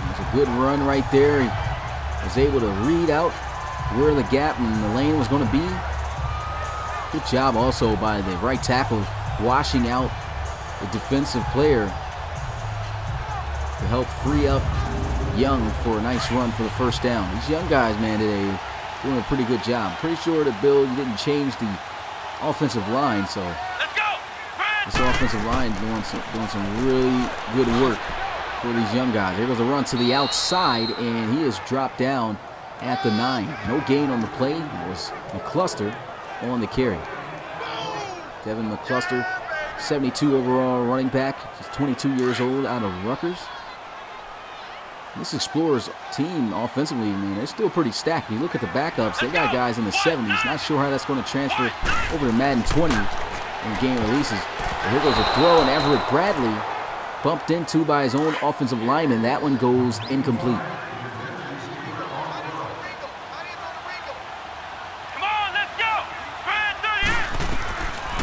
S2: There's a good run right there. He was able to read out where the gap and the lane was going to be. Good job also by the right tackle washing out the defensive player to help free up Young for a nice run for the first down. These young guys, man, today doing a pretty good job. Pretty sure that Bill didn't change the offensive line, so this offensive line doing some really good work for these young guys. Here goes a run to the outside, and he is dropped down at the 9. No gain on the play. It was McCluster on the carry. Devin McCluster, 72 overall running back. He's 22 years old, out of Rutgers. This Explorers team offensively, man, they're still pretty stacked. You look at the backups, they got guys in the 70s. Not sure how that's going to transfer over to Madden 20 when game releases. But here goes a throw, and Everett Bradley bumped into by his own offensive lineman. That one goes incomplete.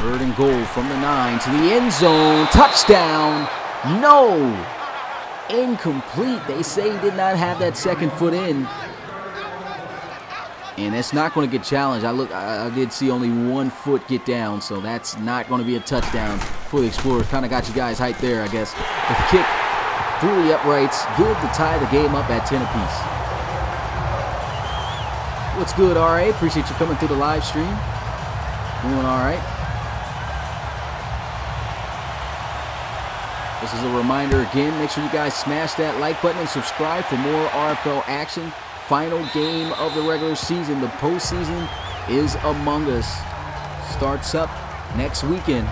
S2: Third and goal from the 9 to the end zone. Touchdown. No. Incomplete. They say he did not have that second foot in. And that's not going to get challenged. I did see only 1 foot get down, so that's not going to be a touchdown for the Explorers. Kind of got you guys hyped there, I guess. The kick through the uprights. Good to tie the game up at 10 apiece. What's good, RA? Appreciate you coming through the live stream. Doing all right. This is a reminder again. Make sure you guys smash that like button and subscribe for more RFL action. Final game of the regular season. The postseason is among us. Starts up next weekend.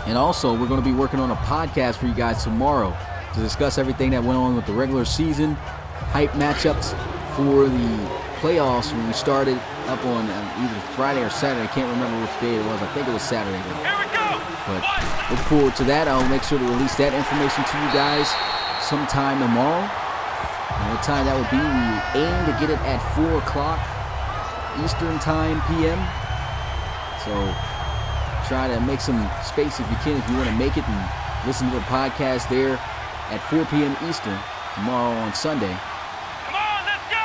S2: And also, we're going to be working on a podcast for you guys tomorrow to discuss everything that went on with the regular season, hype matchups for the playoffs when we started up on either Friday or Saturday. I can't remember which day it was. I think it was Saturday.
S5: Here we go.
S2: But look forward to that. I'll make sure to release that information to you guys sometime tomorrow. And what time that will be, we aim to get it at 4 o'clock Eastern time p.m. So try to make some space if you can, if you want to make it and listen to the podcast there at 4 p.m. Eastern tomorrow on Sunday.
S5: Come on, let's go.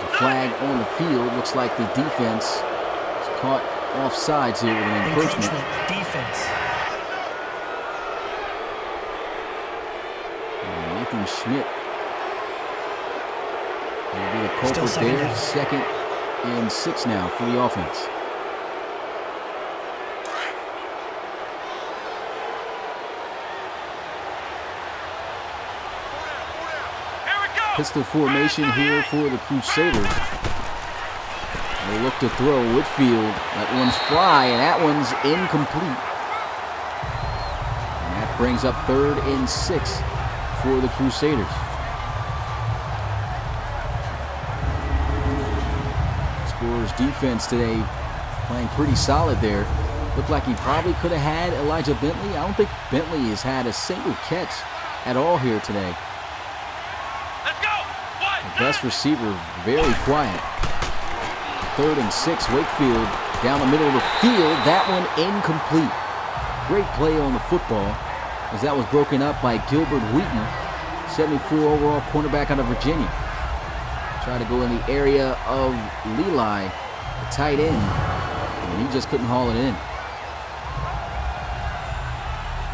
S2: The flag on the field. Looks like the defense is caught off sides here with an encroachment.
S4: Defense.
S2: Nathan Schmidt will be the culprit there. Second and 6 now for the offense. Pistol formation here for the Crusaders. They look to throw. Whitfield. That one's fly, and that one's incomplete. And that brings up 3rd and 6 for the Crusaders. Explorers defense today playing pretty solid there. Looked like he probably could have had Elijah Bentley. I don't think Bentley has had a single catch at all here today. The best receiver, very quiet. 3rd and 6, Wakefield down the middle of the field. That one incomplete. Great play on the football as that was broken up by Gilbert Wheaton, 74 overall cornerback out of Virginia. Tried to go in the area of Leli, the tight end, and he just couldn't haul it in.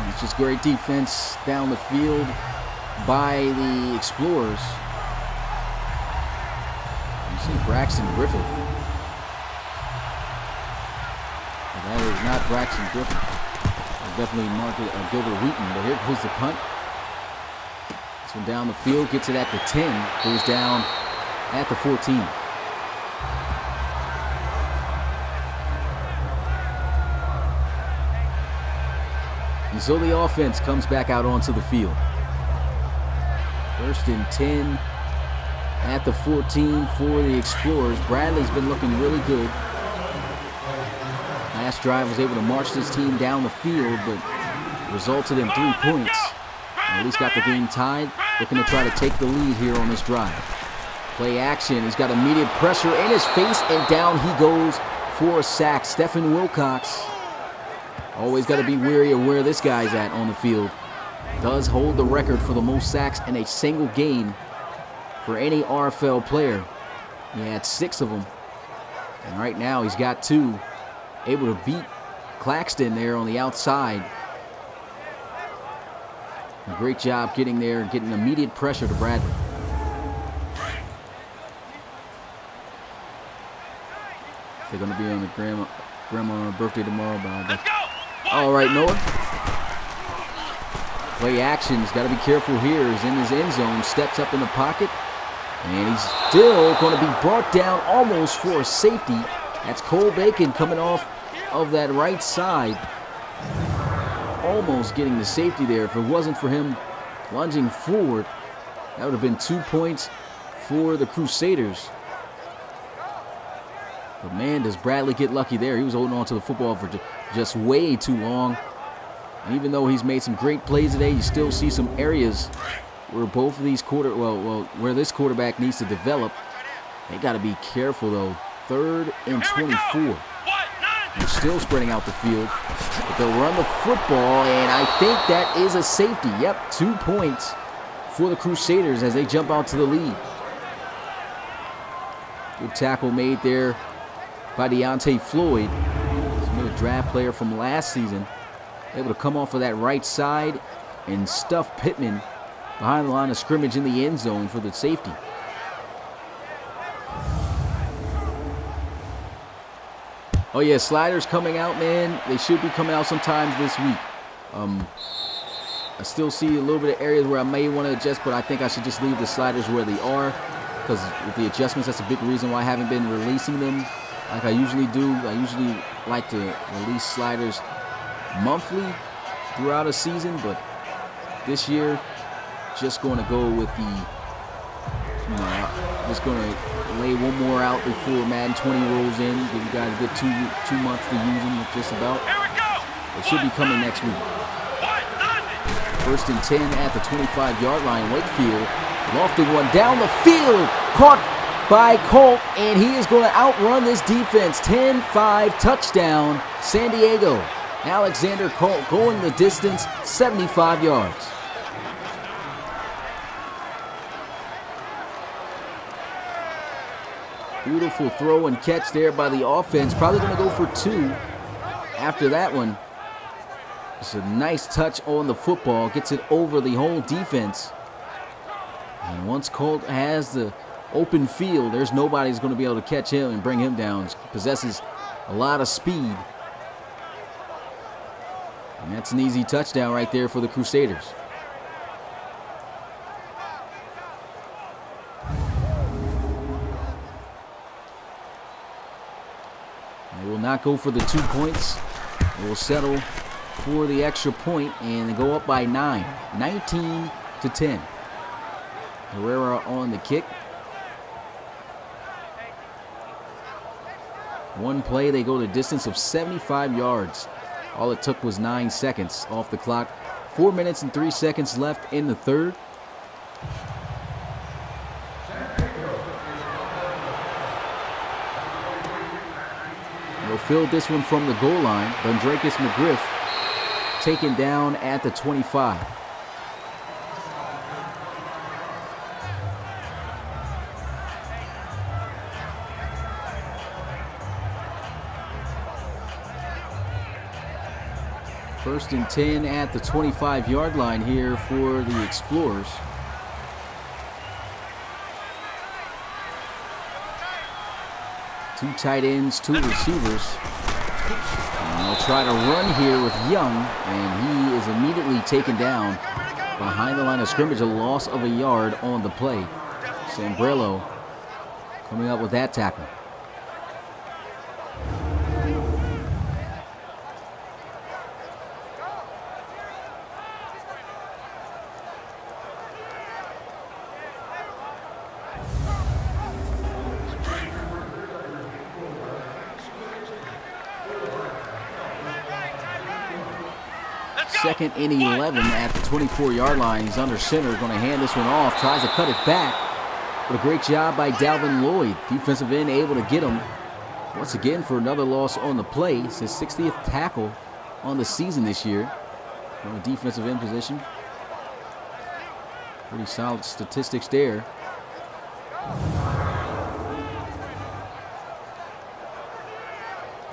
S2: And it's just great defense down the field by the Explorers. You see Braxton Griffith. But that is not Braxton Griffith. Definitely marked Gilbert Wheaton, but here goes the punt. This one down the field, gets it at the 10, goes down at the 14. And so the offense comes back out onto the field. 1st and 10 at the 14 for the Explorers. Bradley's been looking really good. Last drive was able to march this team down the field, but resulted in 3 points. At least got the game tied. Looking to try to take the lead here on this drive. Play action. He's got immediate pressure in his face, and down he goes for a sack. Stephen Wilcox. Always got to be wary of where this guy's at on the field. Does hold the record for the most sacks in a single game for any RFL player. He had 6 of them. And right now he's got 2. Able to beat Claxton there on the outside. A great job getting there and getting immediate pressure to Bradley. They're going to be on the grandma on her birthday tomorrow. But all right, Noah. Play action. He's got to be careful here. He's in his end zone. Steps up in the pocket. And he's still going to be brought down almost for a safety. That's Cole Bacon coming off of that right side. Almost getting the safety there. If it wasn't for him lunging forward, that would have been 2 points for the Crusaders. But man, does Bradley get lucky there. He was holding on to the football for just way too long. And even though he's made some great plays today, you still see some areas where both of these where this quarterback needs to develop. They got to be careful, though. 3rd and 24. They're still spreading out the field. But they'll run the football, and I think that is a safety. Yep, 2 points for the Crusaders as they jump out to the lead. Good tackle made there by Deontay Floyd. He's another draft player from last season. Able to come off of that right side and stuff Pittman behind the line of scrimmage in the end zone for the safety. Oh yeah, sliders coming out, man. They should be coming out sometimes this week. I still see a little bit of areas where I may want to adjust, but I think I should just leave the sliders where they are, because with the adjustments, that's a big reason why I haven't been releasing them like I usually do. I usually like to release sliders monthly throughout a season, but this year, just going to go with the, just going to lay one more out before Madden 20 rolls in. Give you guys a good two months to use them, just about. It should be coming next week. 1st and 10 at the 25-yard line. Wakefield lofting one down the field. Caught by Colt, and he is going to outrun this defense. 10-5 touchdown, San Diego. Alexander Colt going the distance, 75 yards. Beautiful throw and catch there by the offense. Probably going to go for 2 after that one. It's a nice touch on the football. Gets it over the whole defense. And once Colt has the open field, there's nobody who's going to be able to catch him and bring him down. Possesses a lot of speed. And that's an easy touchdown right there for the Crusaders. They will not go for the 2 points. They will settle for the extra point and they go up by 9. 19-10. Herrera on the kick. One play, they go the distance of 75 yards. All it took was 9 seconds off the clock. 4 minutes and 3 seconds left in the third. They'll field this one from the goal line. Bundrakis McGriff taken down at the 25. First and 10 at the 25-yard line here for the Explorers. Two tight ends, 2 receivers. And they'll try to run here with Young, and he is immediately taken down behind the line of scrimmage. A loss of a yard on the play. Sambrello coming up with that tackle. Second and 11 at the 24-yard line. He's under center, going to hand this one off. Tries to cut it back. But a great job by Dalvin Lloyd. Defensive end able to get him. Once again for another loss on the play. It's his 60th tackle on the season this year from the defensive end position. Pretty solid statistics there.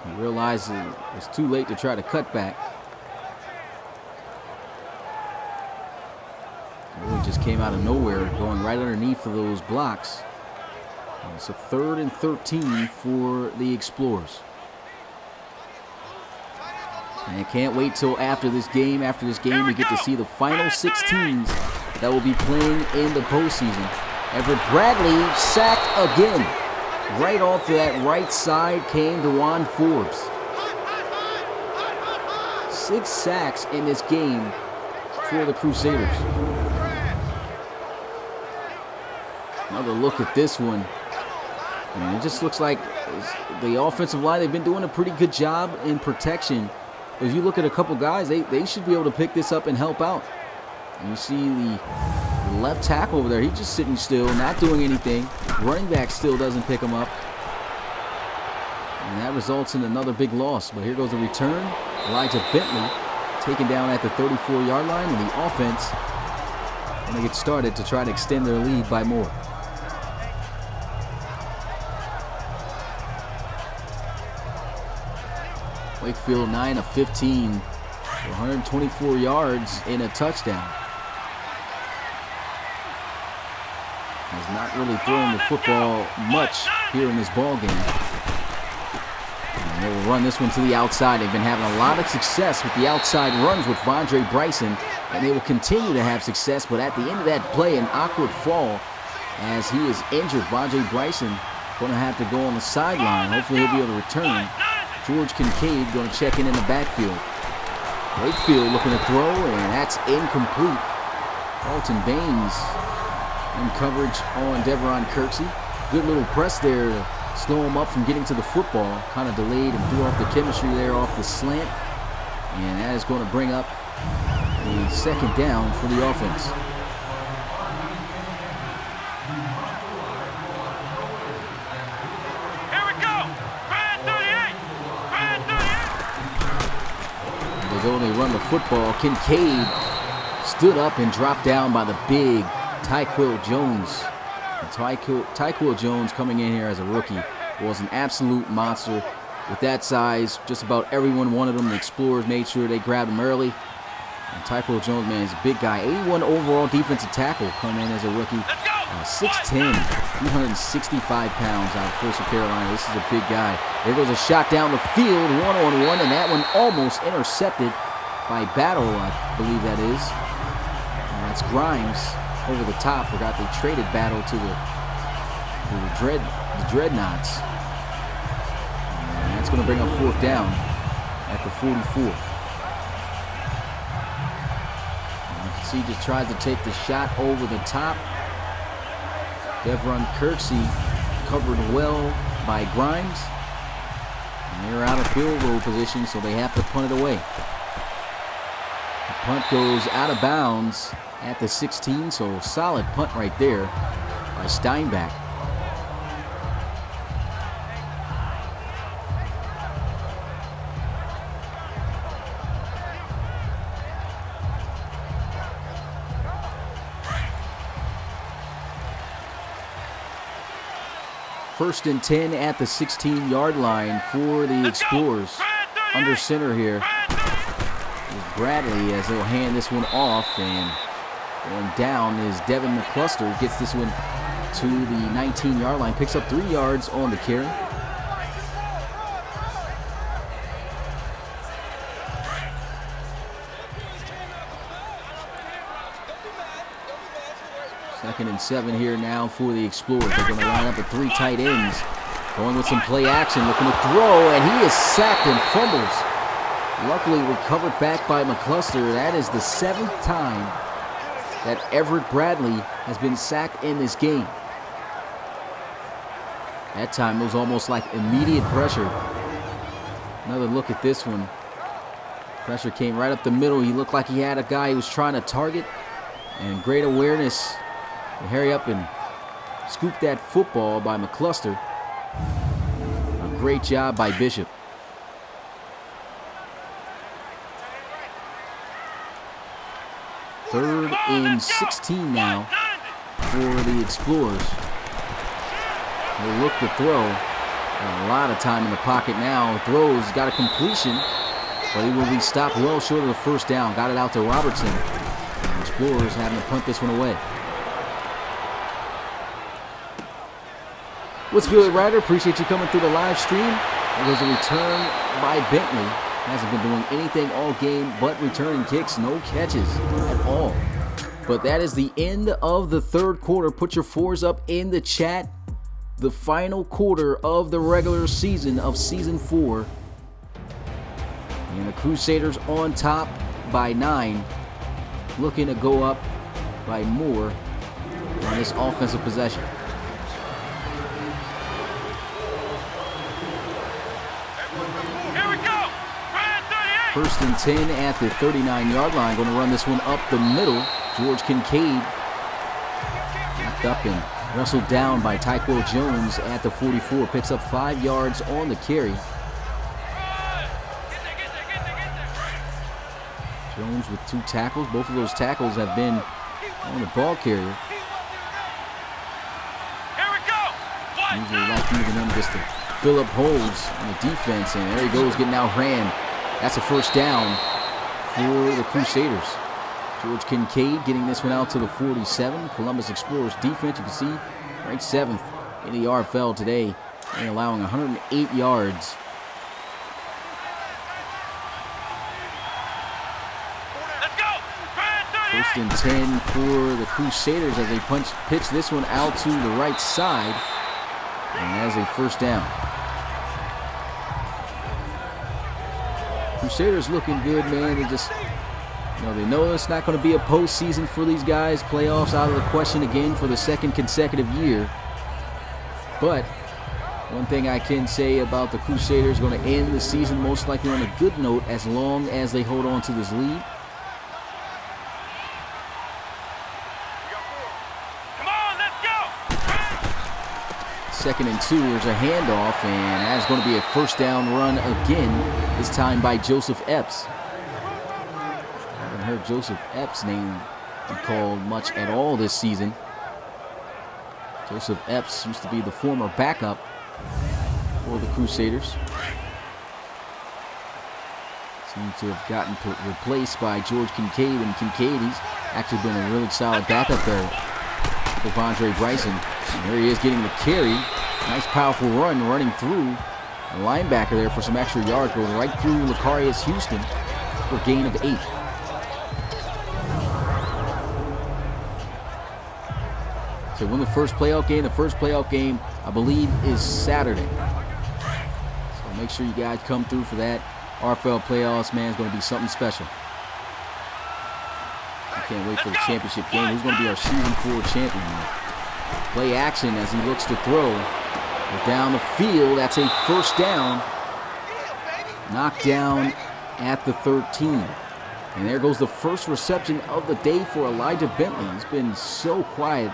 S2: He realized it was too late to try to cut back. Really just came out of nowhere, going right underneath of those blocks. And it's a 3rd and 13 for the Explorers. And can't wait till after this game. After this game, we get to see the final 6 teams that will be playing in the postseason. Everett Bradley sacked again. Right off to that right side came DeJuan Forbes. 6 sacks in this game for the Crusaders. Another look at this one. And it just looks like the offensive line, they've been doing a pretty good job in protection. But if you look at a couple guys, they should be able to pick this up and help out. And you see the left tackle over there, he's just sitting still, not doing anything. Running back still doesn't pick him up. And that results in another big loss. But here goes the return. Elijah Bentley taken down at the 34-yard line, and the offense going to get started to try to extend their lead by more. Wakefield 9 of 15 for 124 yards in a touchdown. Has not really thrown the football much here in this ball game. And they will run this one to the outside. They've been having a lot of success with the outside runs with Vondre Bryson, and they will continue to have success. But at the end of that play, an awkward fall as he is injured. Vondre Bryson going to have to go on the sideline. Hopefully he'll be able to return. George Kincaid going to check in the backfield. Wakefield looking to throw, and that's incomplete. Alton Baines in coverage on Deveron Kirksey. Good little press there to slow him up from getting to the football. Kind of delayed and threw off the chemistry there off the slant. And that is going to bring up a second down for the offense. They run the football. Kincaid stood up and dropped down by the big Tyquil Jones. And Tyquil Jones coming in here as a rookie was an absolute monster. With that size, just about everyone wanted him. The Explorers made sure they grabbed him early. And Tyquil Jones, man, is a big guy. 81 overall defensive tackle coming in as a rookie. 6'10", 365 pounds out of Coastal Carolina. This is a big guy. There goes a shot down the field, one-on-one, and that one almost intercepted by Battle, I believe that is. That's Grimes over the top. Forgot they traded Battle to the Dreadnoughts. And that's going to bring up fourth down at the 44. And you can see he just tries to take the shot over the top. Deveron Kirksey covered well by Grimes. And they're out of field goal position, so they have to punt it away. The punt goes out of bounds at the 16, so solid punt right there by Steinbach. First and 10 at the 16-yard line for the Explorers. Under center here is Bradley as they'll hand this one off, and going down is Devin McCluster. Gets this one to the 19-yard line, picks up 3 yards on the carry. Second and 7 here now for the Explorers. They're going to line up with 3 tight ends. Going with some play action, looking to throw, and he is sacked and fumbles. Luckily recovered back by McCluster. That is the 7th time that Everett Bradley has been sacked in this game. That time it was almost like immediate pressure. Another look at this one. Pressure came right up the middle. He looked like he had a guy he was trying to target. And great awareness to hurry up and scoop that football by McCluster. A great job by Bishop. Third and 16 now for the Explorers. They look to throw. A lot of time in the pocket now. Throws, got a completion, but he will be stopped well short of the first down. Got it out to Robertson. And the Explorers having to punt this one away. What's good, Ryder? Appreciate you coming through the live stream. There was a return by Bentley. Hasn't been doing anything all game but returning kicks. No catches at all. But that is the end of the third quarter. Put your 4s up in the chat. The final quarter of the regular season of Season 4. And the Crusaders on top by 9. Looking to go up by more on this offensive possession. First and 10 at the 39-yard line. Going to run this one up the middle. George Kincaid picked up and wrestled down by Tyquil Jones at the 44. Picks up 5 yards on the carry. Jones with 2 tackles. Both of those tackles have been on the ball carrier. Usually like using them just to fill up holes on the defense, and there he goes, getting outran. That's a first down for the Crusaders. George Kincaid getting this one out to the 47. Columbus Explorers defense, you can see, ranked 7th in the RFL today, and allowing 108 yards. First and 10 for the Crusaders as they pitch this one out to the right side. And as a first down. Crusaders looking good, man. They just, they know it's not going to be a postseason for these guys. Playoffs out of the question again for the 2nd consecutive year. But one thing I can say about the Crusaders, going to end the season most likely on a good note as long as they hold on to this lead. 2nd and 2, there's a handoff, and that's going to be a first down run again, this time by Joseph Epps. I haven't heard Joseph Epps' name be called much at all this season. Joseph Epps used to be the former backup for the Crusaders. Seems to have gotten replaced by George Kincaid, and Kincaid, he's actually been a really solid backup there for Vondre Bryson. And there he is getting the carry. Nice powerful run, running through a linebacker there for some extra yards, going right through Lecarius Houston for a gain of 8. So win the first playoff game. The first playoff game, I believe, is Saturday. So make sure you guys come through for that. RFL playoffs, man, is going to be something special. I can't wait for the championship game. Who's going to be our season 4 champion? Play action as he looks to throw. Goes down the field. That's a first down. Knocked down at the 13. And there goes the first reception of the day for Elijah Bentley. He's been so quiet.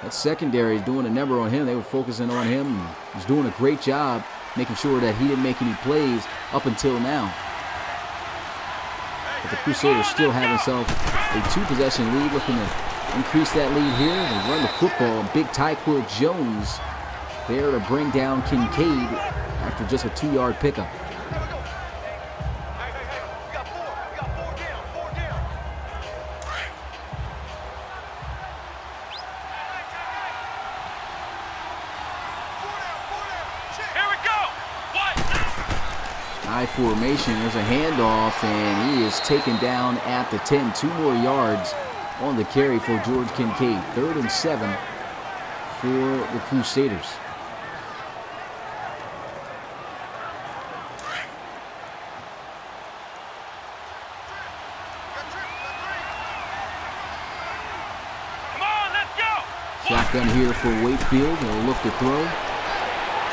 S2: That secondary is doing a number on him. They were focusing on him. He's doing a great job making sure that he didn't make any plays up until now. But the Crusaders still have themselves a 2-possession lead, looking to increase that lead here. They run the football. Big Tyquil Jones there to bring down Kincaid after just a 2-yard pickup. I formation, there's a handoff, and he is taken down at the 10. 2 more yards on the carry for George Kincaid. 3rd and 7 for the Crusaders.
S5: Come on, let's go.
S2: Shotgun here for Wakefield. They'll look to throw.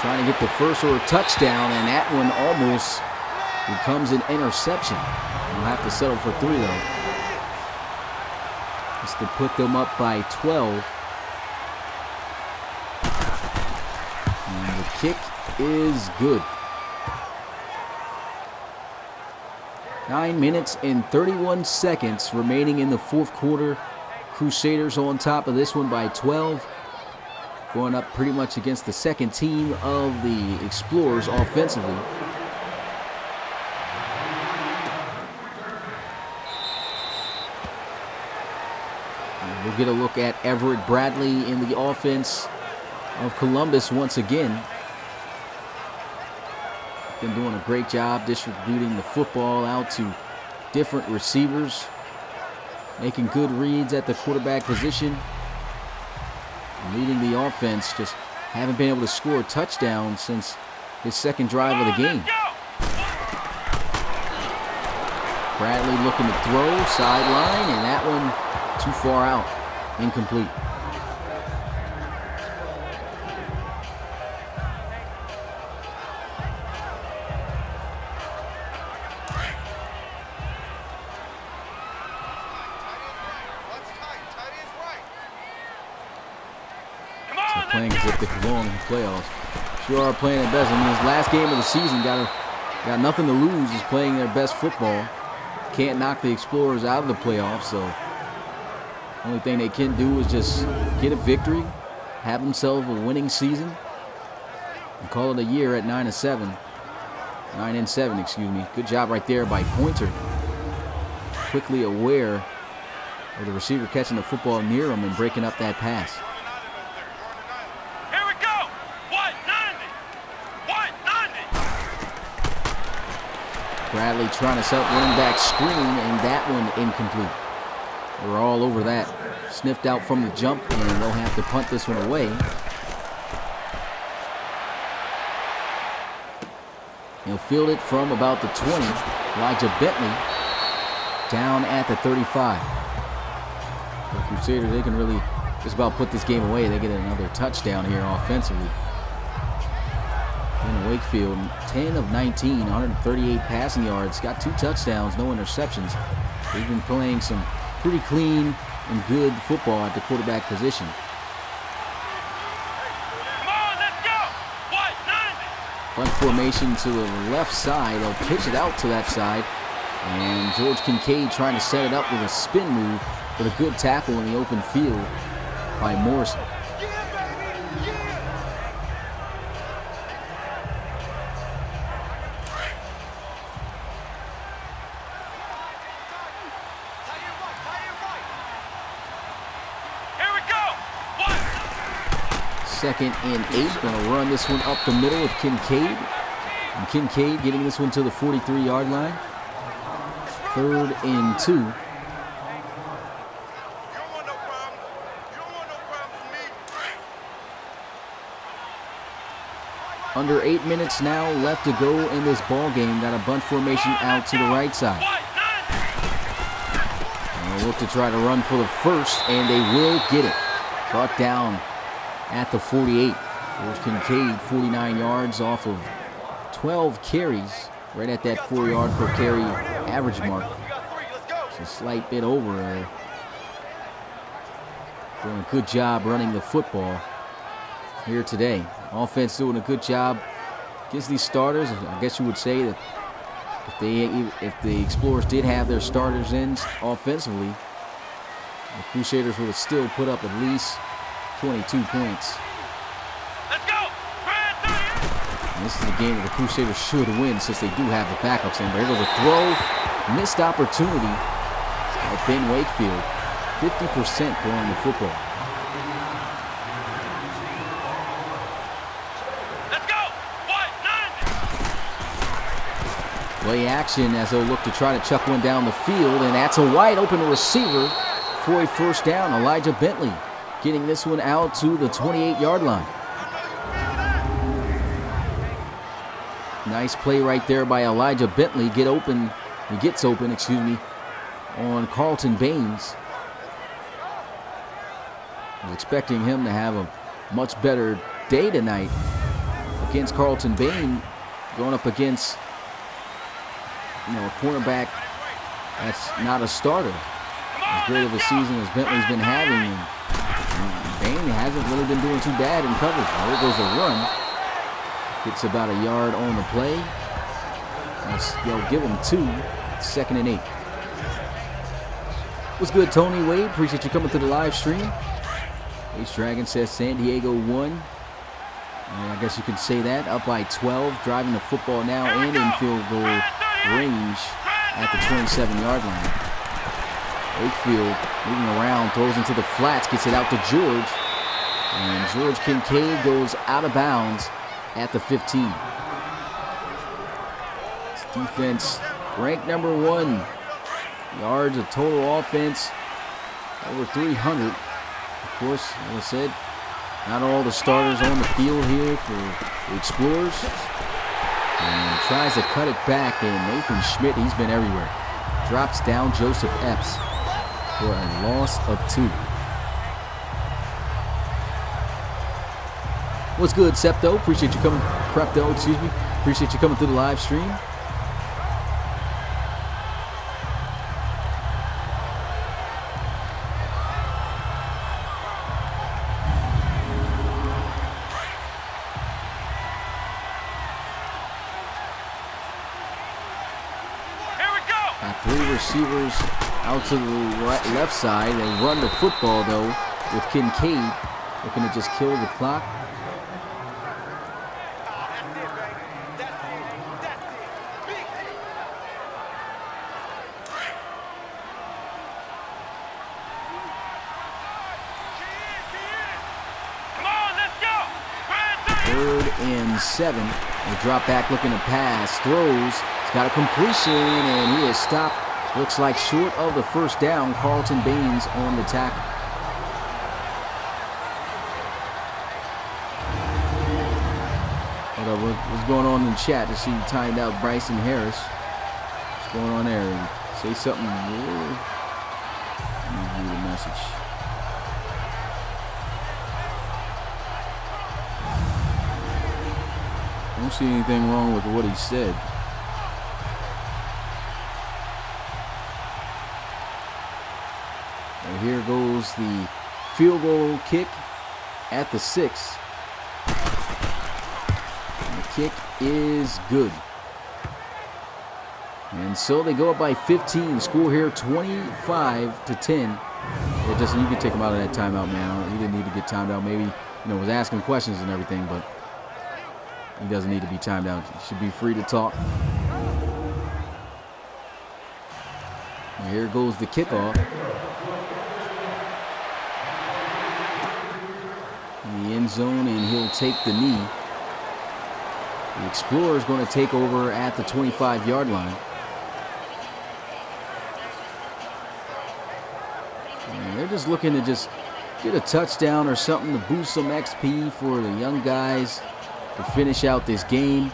S2: Trying to get the first or a touchdown, and that one almost becomes an interception. We'll have to settle for 3, though. Just to put them up by 12. And the kick is good. 9 minutes and 31 seconds remaining in the 4th quarter. Crusaders on top of this one by 12. Going up pretty much against the second team of the Explorers offensively. And we'll get a look at Everett Bradley in the offense of Columbus once again. Been doing a great job distributing the football out to different receivers, making good reads at the quarterback position. Leading the offense, just haven't been able to score a touchdown since his 2nd drive of the game. Bradley looking to throw, sideline, and that one too far out, incomplete. playing as if they belong in the playoffs. Sure are playing their best. I mean, his last game of the season, got nothing to lose. He's playing their best football. Can't knock the Explorers out of the playoffs, so only thing they can do is just get a victory, have themselves a winning season, and call it a year at 9-7. 9-7, excuse me. Good job right there by Pointer. Quickly aware of the receiver catching the football near him and breaking up that pass.
S5: Here we go. 190. 190.
S2: Bradley trying to set up running back screen, and that one incomplete. They were all over that. Sniffed out from the jump, and they'll have to punt this one away. He'll field it from about the 20. Elijah Bentley down at the 35. The Crusaders, they can really just about put this game away. They get another touchdown here offensively. In Wakefield, 10 of 19, 138 passing yards, got 2 touchdowns, no interceptions. They've been playing some pretty clean and good football at the quarterback position.
S5: Come on, let's go. 190.
S2: Punt formation to the left side. They'll pitch it out to that side. And George Kincaid trying to set it up with a spin move, with a good tackle in the open field by Morrison.
S5: Here we go.
S2: 2nd and 8. Gonna run this one up the middle with Kincaid. And Kincaid getting this one to the 43-yard line. 3rd and 2.
S5: You don't want no problem. You don't want no problem with me.
S2: Under 8 minutes now left to go in this ball game. Got a bunch formation out to the right side.
S5: 190.
S2: And they'll look to try to run for the first, and they will get it. Brought down at the 48. There's Kincaid, 49 yards off of 12 carries, right at that 4-yard per carry average mark. It's a slight bit over there. Doing a good job running the football here today. Offense doing a good job against these starters. I guess you would say that if the Explorers did have their starters in offensively, the Crusaders would have still put up at least 22 points.
S5: Let's go.
S2: And this is a game that the Crusaders should win since they do have the backups in. But here goes a throw. Missed opportunity by Ben Wakefield. 50% throwing the football.
S5: Let's go. 190.
S2: Play action as they'll look to try to chuck one down the field. And that's a wide open receiver for a first down. Elijah Bentley getting this one out to the 28-yard line. Nice play right there by Elijah Bentley. He gets open, on Carlton Baines. I was expecting him to have a much better day tonight against Carlton Baines, going up against a cornerback that's not a starter. As great of a season as Bentley's been having, and Baines hasn't really been doing too bad in coverage. There goes a run. Gets about a yard on the play. They'll give him 2. 2nd and 8. What's good, Tony Wade? Appreciate you coming to the live stream. Ace Dragon says San Diego won. And I guess you could say that. Up by 12. Driving the football now and in field goal range at the 27-yard line. Wakefield moving around, throws into the flats, gets it out to George. And George Kincaid goes out of bounds at the 15. This defense ranked number 1. Yards of total offense, over 300. Of course, as I said, not all the starters on the field here for the Explorers. And tries to cut it back, and Nathan Schmidt, he's been everywhere. Drops down Joseph Epps for a loss of 2. What's good, Septo? Appreciate you coming. Prepto, excuse me. Appreciate you coming through the live stream. Got 3 receivers out to the left side. They run the football, though, with Kincaid looking to just kill the clock.
S5: Come on, let's go.
S2: 3rd and 7. They drop back looking to pass. Throws. He's got a completion, and he is stopped. Looks like short of the first down. Carlton Baines on the tackle. What's going on in the chat? To see you timed out Bryson Harris. What's going on there? Say something. Let me read the message. I don't see anything wrong with what he said. And here goes the field goal kick at the 6. And the kick is good. And so they go up by 15. Score here 25-10. You can take him out of that timeout, man. He didn't need to get timed out. Maybe, was asking questions and everything, but he doesn't need to be timed out. He should be free to talk. And here goes the kickoff. In the end zone, and he'll take the knee. The Explorer's going to take over at the 25-yard line. And they're just looking to just get a touchdown or something to boost some XP for the young guys to finish out this game.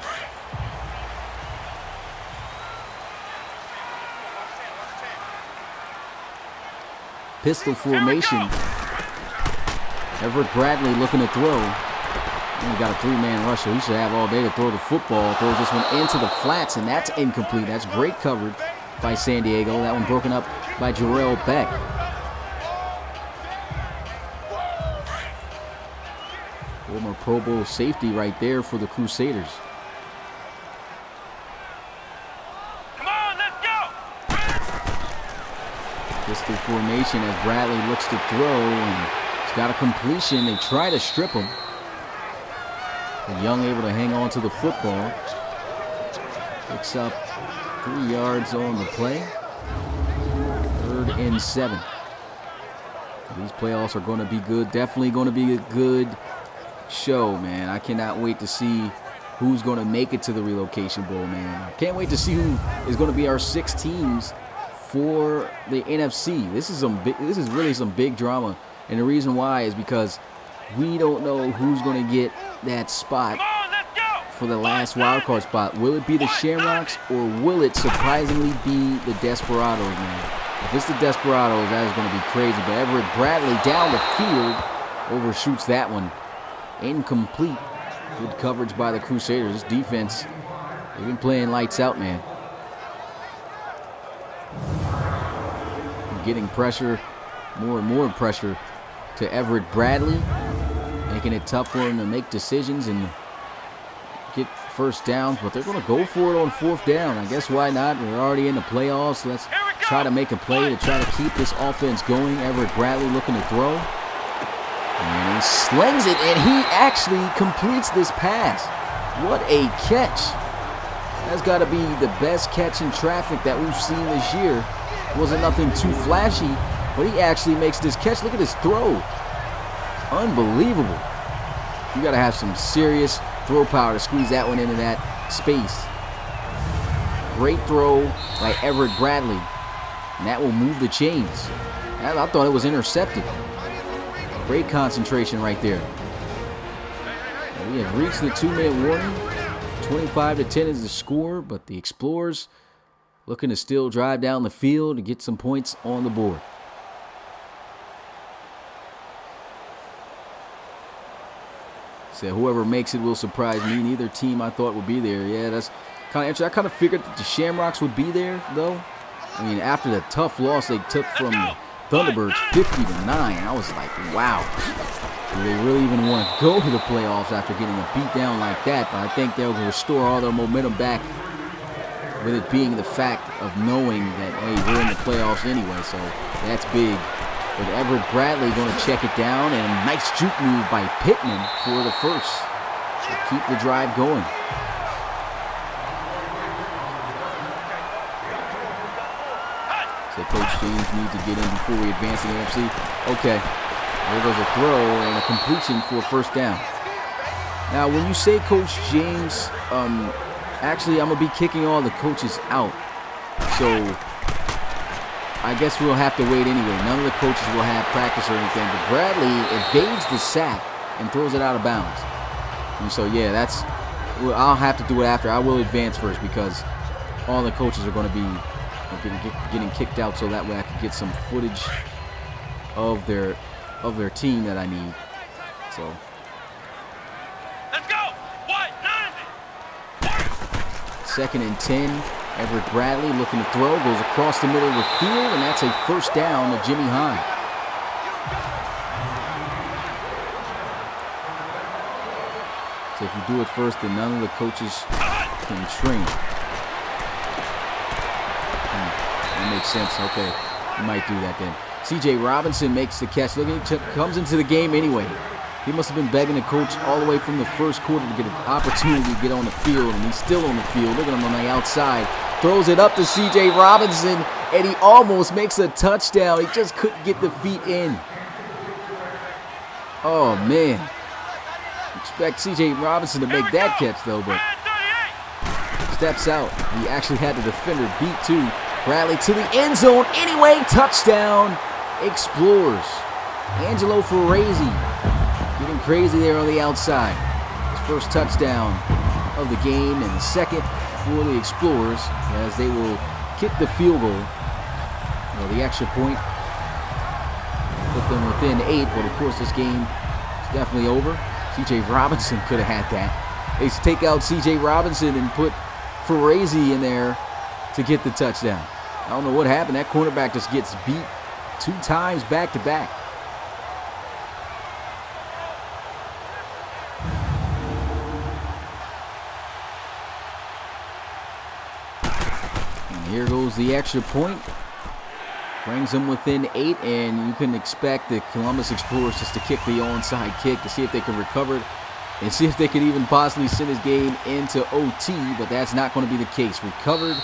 S2: Pistol formation. Everett Bradley looking to throw. And we got a 3-man rush, so he should have all day to throw the football. Throws this one into the flats, and that's incomplete. That's great coverage by San Diego. That one broken up by Jarrell Beck. Former Pro Bowl safety right there for the Crusaders.
S5: Come on, let's go.
S2: Pistol formation as Bradley looks to throw, and he's got a completion. They try to strip him. And Young able to hang on to the football. Picks up 3 yards on the play. 3rd and 7. These playoffs are going to be good. Definitely going to be a good show, man. I cannot wait to see who's going to make it to the relocation bowl, man. I can't wait to see who is going to be our 6 teams for the NFC. This is really some big drama, and the reason why is because we don't know who's going to get that spot for the last wild card spot. Will it be the Shamrocks, or will it surprisingly be the Desperados, man? If it's the Desperados, that is going to be crazy. But Everett Bradley down the field overshoots that one. Incomplete. Good coverage by the Crusaders. This defense, they've been playing lights out, man. Getting pressure, more and more pressure to Everett Bradley, making it tough for him to make decisions and get first downs, but they're going to go for it on 4th down. I guess why not? We're already in the playoffs. Let's try to make a play to try to keep this offense going. Everett Bradley looking to throw. And he slings it, and he actually completes this pass. What a catch. That's got to be the best catch in traffic that we've seen this year. Wasn't nothing too flashy, but he actually makes this catch. Look at this throw. Unbelievable. You got to have some serious throw power to squeeze that one into that space. Great throw by Everett Bradley. And that will move the chains. I thought it was intercepted. Great concentration right there. And we have reached the 2-minute warning. 25-10 is the score, but the Explorers looking to still drive down the field to get some points on the board. Said whoever makes it will surprise me. Neither team I thought would be there. Yeah, that's kind of interesting. I kind of figured that the Shamrocks would be there, though. I mean, after the tough loss they took from Thunderbirds 50-9, I was like, wow. Do they really even want to go to the playoffs after getting a beat down like that? But I think they'll restore all their momentum back with it being the fact of knowing that, hey, we're in the playoffs anyway, so that's big. But Everett Bradley going to check it down, and a nice juke move by Pittman for the first to keep the drive going. So Coach James needs to get in before we advance to the NFC. Okay, there goes a throw and a completion for a first down. Now, when you say Coach James, actually, I'm going to be kicking all the coaches out. So I guess we'll have to wait anyway. None of the coaches will have practice or anything. But Bradley evades the sack and throws it out of bounds. And so, yeah, I'll have to do it after. I will advance first because all the coaches are going to be getting kicked out, so that way I can get some footage of their team that I need. So
S5: Let's go. What? 90.
S2: 2nd and 10. Everett Bradley looking to throw, goes across the middle of the field, and that's a first down to Jimmy Hahn. So if you do it first, then none of the coaches can train. That makes sense. Okay, you might do that then. C.J. Robinson makes the catch. Look, he comes into the game anyway. He must have been begging the coach all the way from the first quarter to get an opportunity to get on the field, and he's still on the field. Look at him on the outside. Throws it up to C.J. Robinson, and he almost makes a touchdown. He just couldn't get the feet in. Oh, man. Expect C.J. Robinson to make that catch, though, but steps out. He actually had the defender beat, too. Bradley to the end zone anyway. Touchdown. Explorers. Angelo Ferrazzi getting crazy there on the outside. His first touchdown of the game, and the second for the Explorers as they will kick the field goal. Well, the extra point put them within 8, but of course this game is definitely over. C.J. Robinson could have had that. They take out C.J. Robinson and put Ferrazzi in there to get the touchdown. I don't know what happened. That cornerback just gets beat 2 times back to back. And here goes the extra point. Brings them within 8, and you can expect the Columbus Explorers just to kick the onside kick to see if they can recover it and see if they could even possibly send this game into OT, but that's not going to be the case. Recovered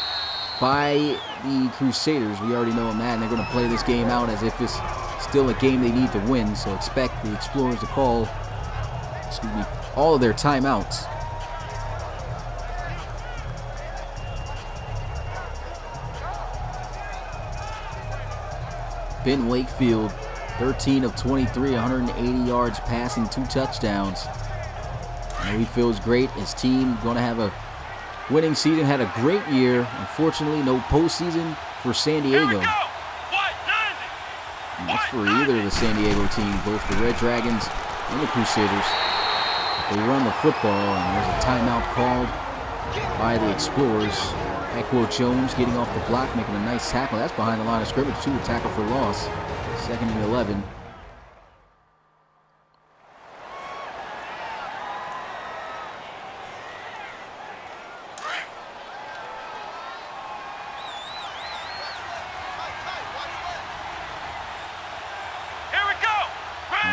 S2: by the Crusaders. We already know that, and they're going to play this game out as if it's still a game they need to win, so expect the Explorers to call, all of their timeouts. Ben Wakefield, 13 of 23, 180 yards passing, 2 touchdowns. I know he feels great. His team going to have a winning season, had a great year. Unfortunately, no postseason for San Diego. And that's for either of the San Diego teams, both the Red Dragons and the Crusaders. They run the football, and there's a timeout called by the Explorers. Equo Jones getting off the block, making a nice tackle. That's behind the line of scrimmage, too, a tackle for loss. 2nd and 11.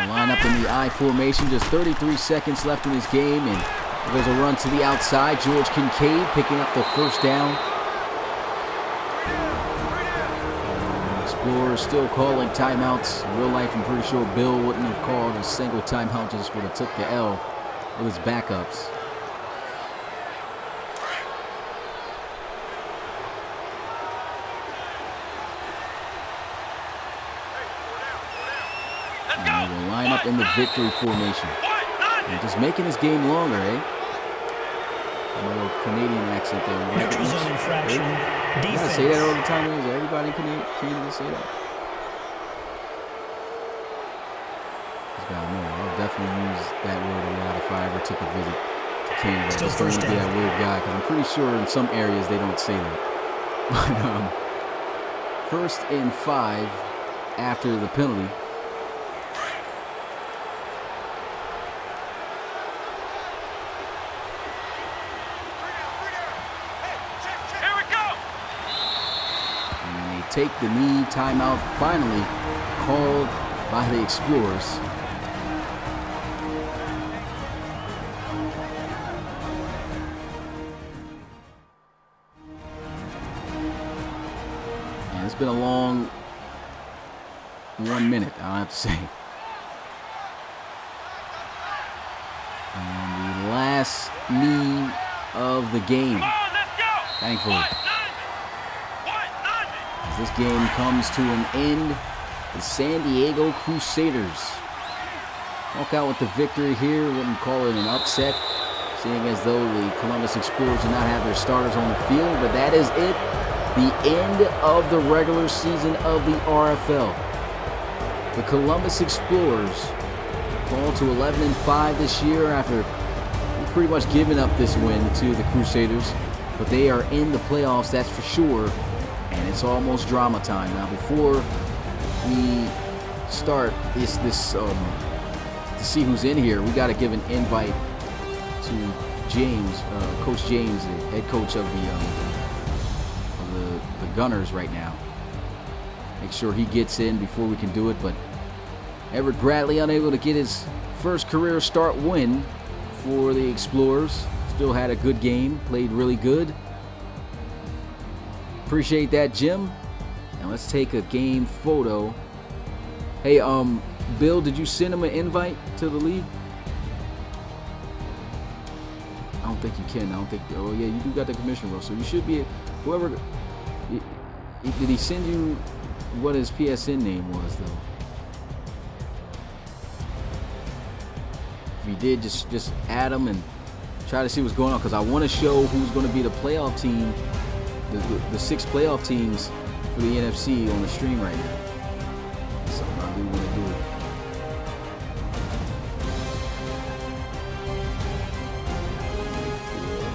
S2: Line up in the I formation, just 33 seconds left in this game, and there's a run to the outside. George Kincaid picking up the first down. Explorers still calling timeouts. In real life, I'm pretty sure Bill wouldn't have called a single timeout, just would have took the L with his backups. And they will line up in the victory formation. And just making this game longer, eh? A little Canadian accent there.
S4: Neutral zone infraction. Defense.
S2: I say that all the time. Is everybody Canadian say that? I'll definitely use that word a lot if I ever took a visit to Canada.
S4: Still
S2: Just don't
S4: first
S2: want to be
S4: down.
S2: that weird guy, because I'm pretty sure in some areas they don't say that. But 1st and 5 after the penalty.
S5: Here we go.
S2: take the knee. Timeout finally called by the Explorers. And it's been a long 1 minute, I have to say. And the last knee of the game, thankfully. As this game comes to an end, the San Diego Crusaders walk out with the victory here. Wouldn't call it an upset, seeing as though the Columbus Explorers do not have their starters on the field. But that is it. The end of the regular season of the RFL. The Columbus Explorers fall to 11-5 this year after pretty much giving up this win to the Crusaders. But they are in the playoffs, that's for sure. And it's almost drama time. Now, before we start this to see who's in here, we got to give an invite to James, Coach James, the head coach of the Gunners right now. Make sure he gets in before we can do it. But Everett Bradley unable to get his first career start win for the Explorers. Still had a good game, played really good. Appreciate that, Jim. Now let's take a game photo. Hey, Bill, did you send him an invite to the league? I don't think you can. I don't think. Oh yeah, you do got the commission role, so you should be. Whoever. Did he send you what his PSN name was though? If he did, just add him and try to see what's going on, because I want to show who's going to be the playoff team, the 6 playoff teams for the NFC on the stream right now. That's something I do want to do.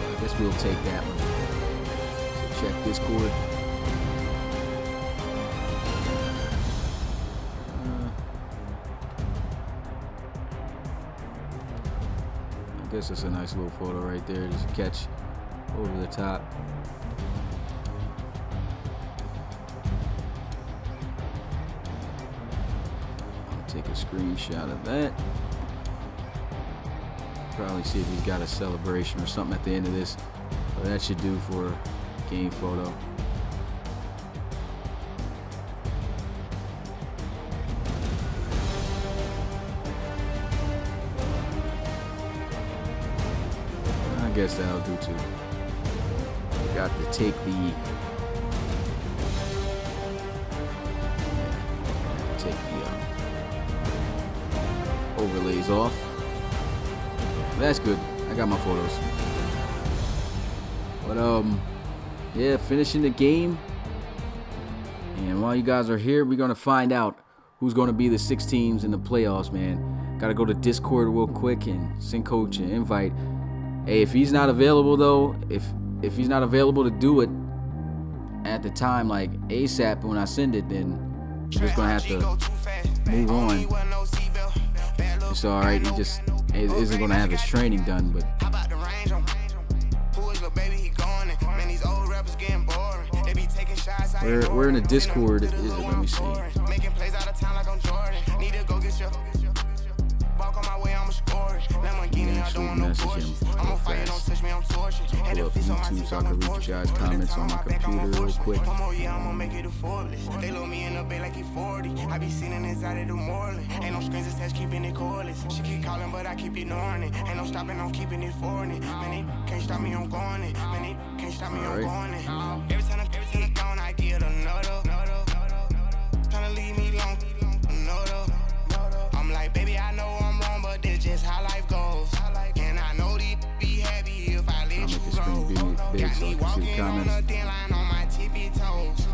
S2: I guess we'll take that one. So check Discord. I guess it's a nice little photo right there. Just a catch over the top. I'll take a screenshot of that. Probably see if he's got a celebration or something at the end of this. But that should do for a game photo. I guess that'll do too. Got to take the overlays off. That's good. I got my photos. But yeah, finishing the game. And while you guys are here, we're gonna find out who's gonna be the 6 teams in the playoffs, man. Gotta go to Discord real quick and send Coach an invite. Hey, if he's not available though, if he's not available to do it at the time, like ASAP when I send it, then I'm just gonna have to move on. It's all right. He just isn't gonna have his training done, but. We're in a Discord. Let me see. Message him real fast. Pull up YouTube so I can read you guys' comments on my computer real quick. They load me in the bay like he 40. I be sitting inside of the morning. Ain't no screens attached, keeping it cordless. She keep calling, but I keep ignoring it. Ain't no stopping, I'm keeping it for it. Man, they can't stop me, I'm going it. Man, they can't stop me, I'm going it. Every time I'm gone, I get another. Tryna leave me long, another. I'm like, baby, I know I'm wrong, but this just how life goes. And I know these be happy if I let you go. Got me walking on a thin line on my tippy toes.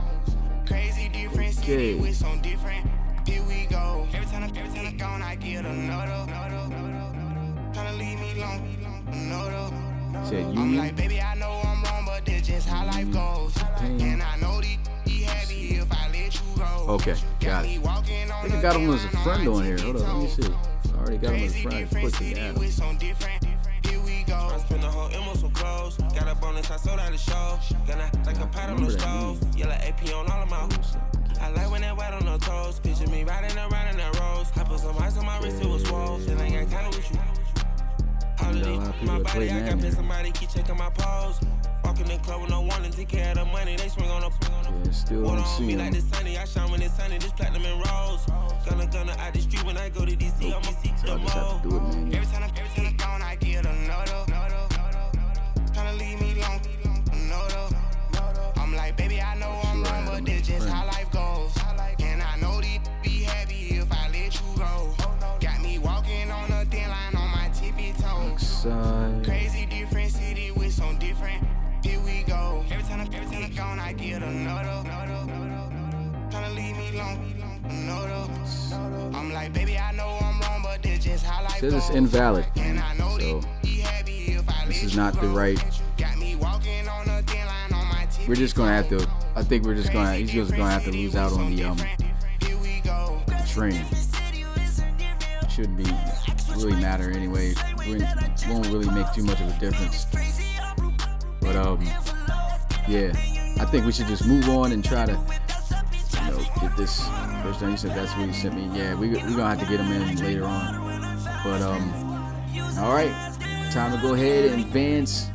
S2: Crazy different city with some different. Here we go. Every time I'm gone, I get another. Tryna leave me long, another. I'm like, baby, I know I'm wrong, but this just how life goes. And I know these be happy if I let you go. Okay, got it. I think I got him as a friend on here. Hold on, let me see. I already got him as a friend. Quickly add him. I spent the whole M on some clothes. Got a bonus, I sold out the show. Gonna like a pot on the stove. Yellow AP on all of my.
S3: white on the toes. Picture me riding around in that rose. I put some ice on my wrist, it was swole. Then I got kinda with you. My body, I got somebody keep checking my pose. Walking in club with no warning, take care of the money. They swing on the
S2: still
S3: water
S2: don't
S3: on
S2: see
S3: me
S2: him.
S3: like the sunny. I shine when it's sunny, just platinum and rose. Gonna out the street when I go to DC. I'm gonna seek
S2: So I
S3: the
S2: just have to do it, man.
S3: Every time I'm gone, I get another. Tryna leave me alone, another. I'm like, baby, I know I'm wrong, but this just how life goes. And I know these be happy if I let you go. Got me walking on a thin line on my tippy toes. Crazy different city with some different. Here we go. Every time I'm gone, I get another. Tryna leave me alone, another. I'm like, baby, I know I'm wrong, but this just how life
S2: Says
S3: goes.
S2: it's invalid.
S3: And I know
S2: So
S3: be happy if I
S2: this
S3: let
S2: is
S3: you
S2: not the
S3: go.
S2: right.
S3: Got me walking on a thin line on my tippy
S2: We're just gonna have to. I think we're just gonna. He's just gonna have to lose out on the
S3: Here we go.
S2: train. Shouldn't be really matter anyway. Won't really make too much of a difference. But yeah, I think we should just move on and try to, get this first time. You said that's what he sent me. Yeah, we gonna have to get him in later on. But all right, time to go ahead and advance.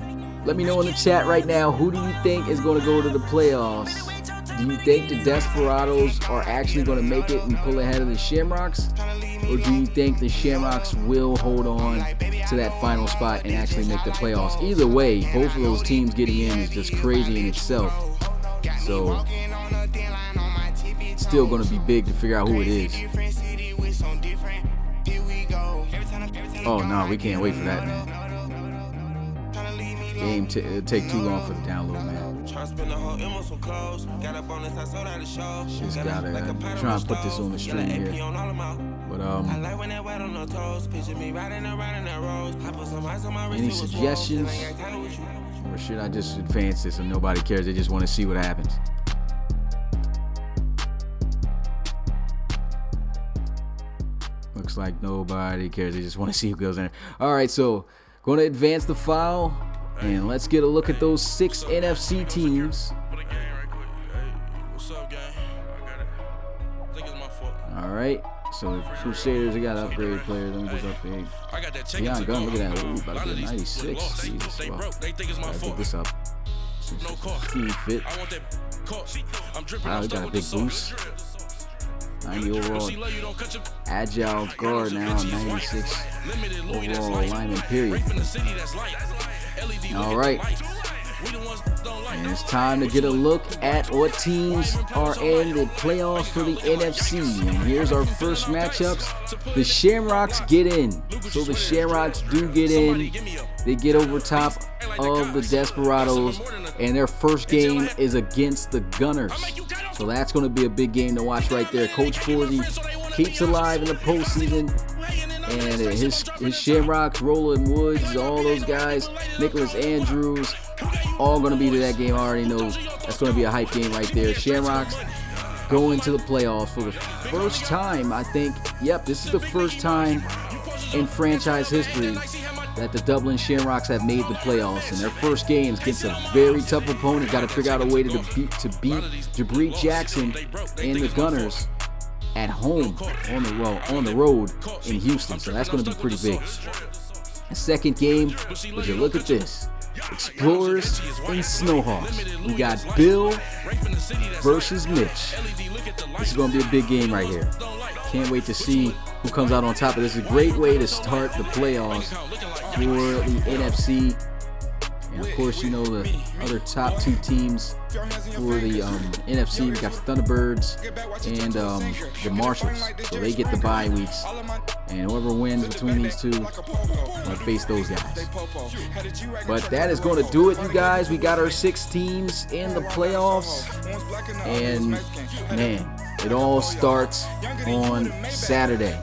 S2: Let me know in the chat right now, who do you think is going to go to the playoffs? Do you think the Desperados are actually going to make it and pull ahead of the Shamrocks? Or do you think the Shamrocks will hold on to that final spot and actually make the playoffs? Either way, both of those teams getting in is just crazy in itself. So it's still going to be big to figure out who it is. Oh no, we can't wait for that, man. Game it'll take too long for the download, man. Just gotta try and put this on the stream here. But any suggestions, or should I just advance this and nobody cares? They just want to see what happens. Looks like nobody cares. They just want to see who goes in there. All right, so going to advance the file. And let's get a look at those 6 NFC teams. All right. So the Crusaders, they got upgraded players. Let me just upgrade. Beyond Gun, look at that. Ooh, about to get 96. Jesus, wow. Gotta pick this up. Speed fit. Wow, we got a big boost. 90 overall. Agile guard now, 96 overall alignment, period. All right, and it's time to get a look at what teams are in the playoffs for the NFC. And here's our first matchups. The Shamrocks get in. So the Shamrocks do get in. They get over top of the Desperados, and their first game is against the Gunners. So that's going to be a big game to watch right there. Coach Fordy keeps alive in the postseason. And his Shamrocks, Roland Woods, all those guys, Nicholas Andrews, all going to be to that game. I already know that's going to be a hype game right there. Shamrocks going to the playoffs for the first time, I think. Yep, this is the first time in franchise history that the Dublin Shamrocks have made the playoffs. And their first games against a very tough opponent. Got to figure out a way to beat Jabri Jackson and the Gunners at home on the road in Houston. So that's going to be pretty big. The second game, would you look at this? Explorers and Snowhawks. We got Bill versus Mitch. This is going to be a big game right here. Can't wait to see who comes out on top of this. It's a great way to start the playoffs for the NFC. And of course, you know the other top 2 teams for the NFC. We got the Thunderbirds and the Marshalls. So they get the bye weeks. And whoever wins between these two will face those guys. But that is going to do it, you guys. We got our 6 teams in the playoffs. And man, it all starts on Saturday.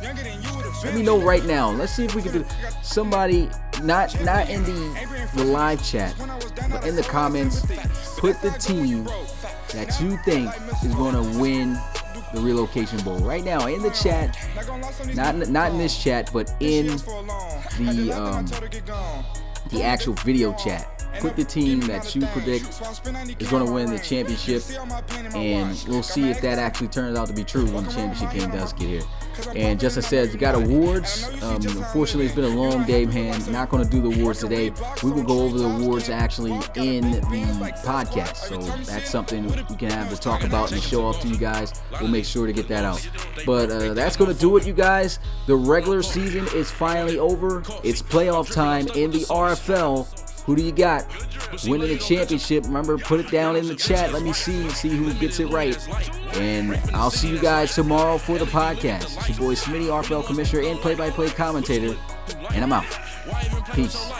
S2: Let me know right now. Let's see if we can do somebody not in the live chat, but in the comments. Put the team that you think is going to win the relocation bowl right now in the chat. Not in this chat, but in the actual video chat. put the team that you predict is going to win the championship, and we'll see if that actually turns out to be true when the championship game does get here. And just as I said, you got awards. Unfortunately, it's been a long day, man. Not going to do the awards today. We will go over the awards actually in the podcast. So that's something we can have to talk about and show off to you guys. We'll make sure to get that out. But that's going to do it, you guys. The regular season is finally over. It's playoff time in the RFL. Who do you got winning the championship? Remember, put it down in the chat. Let me see who gets it right. And I'll see you guys tomorrow for the podcast. It's your boy Smitty, RFL commissioner and play-by-play commentator. And I'm out. Peace.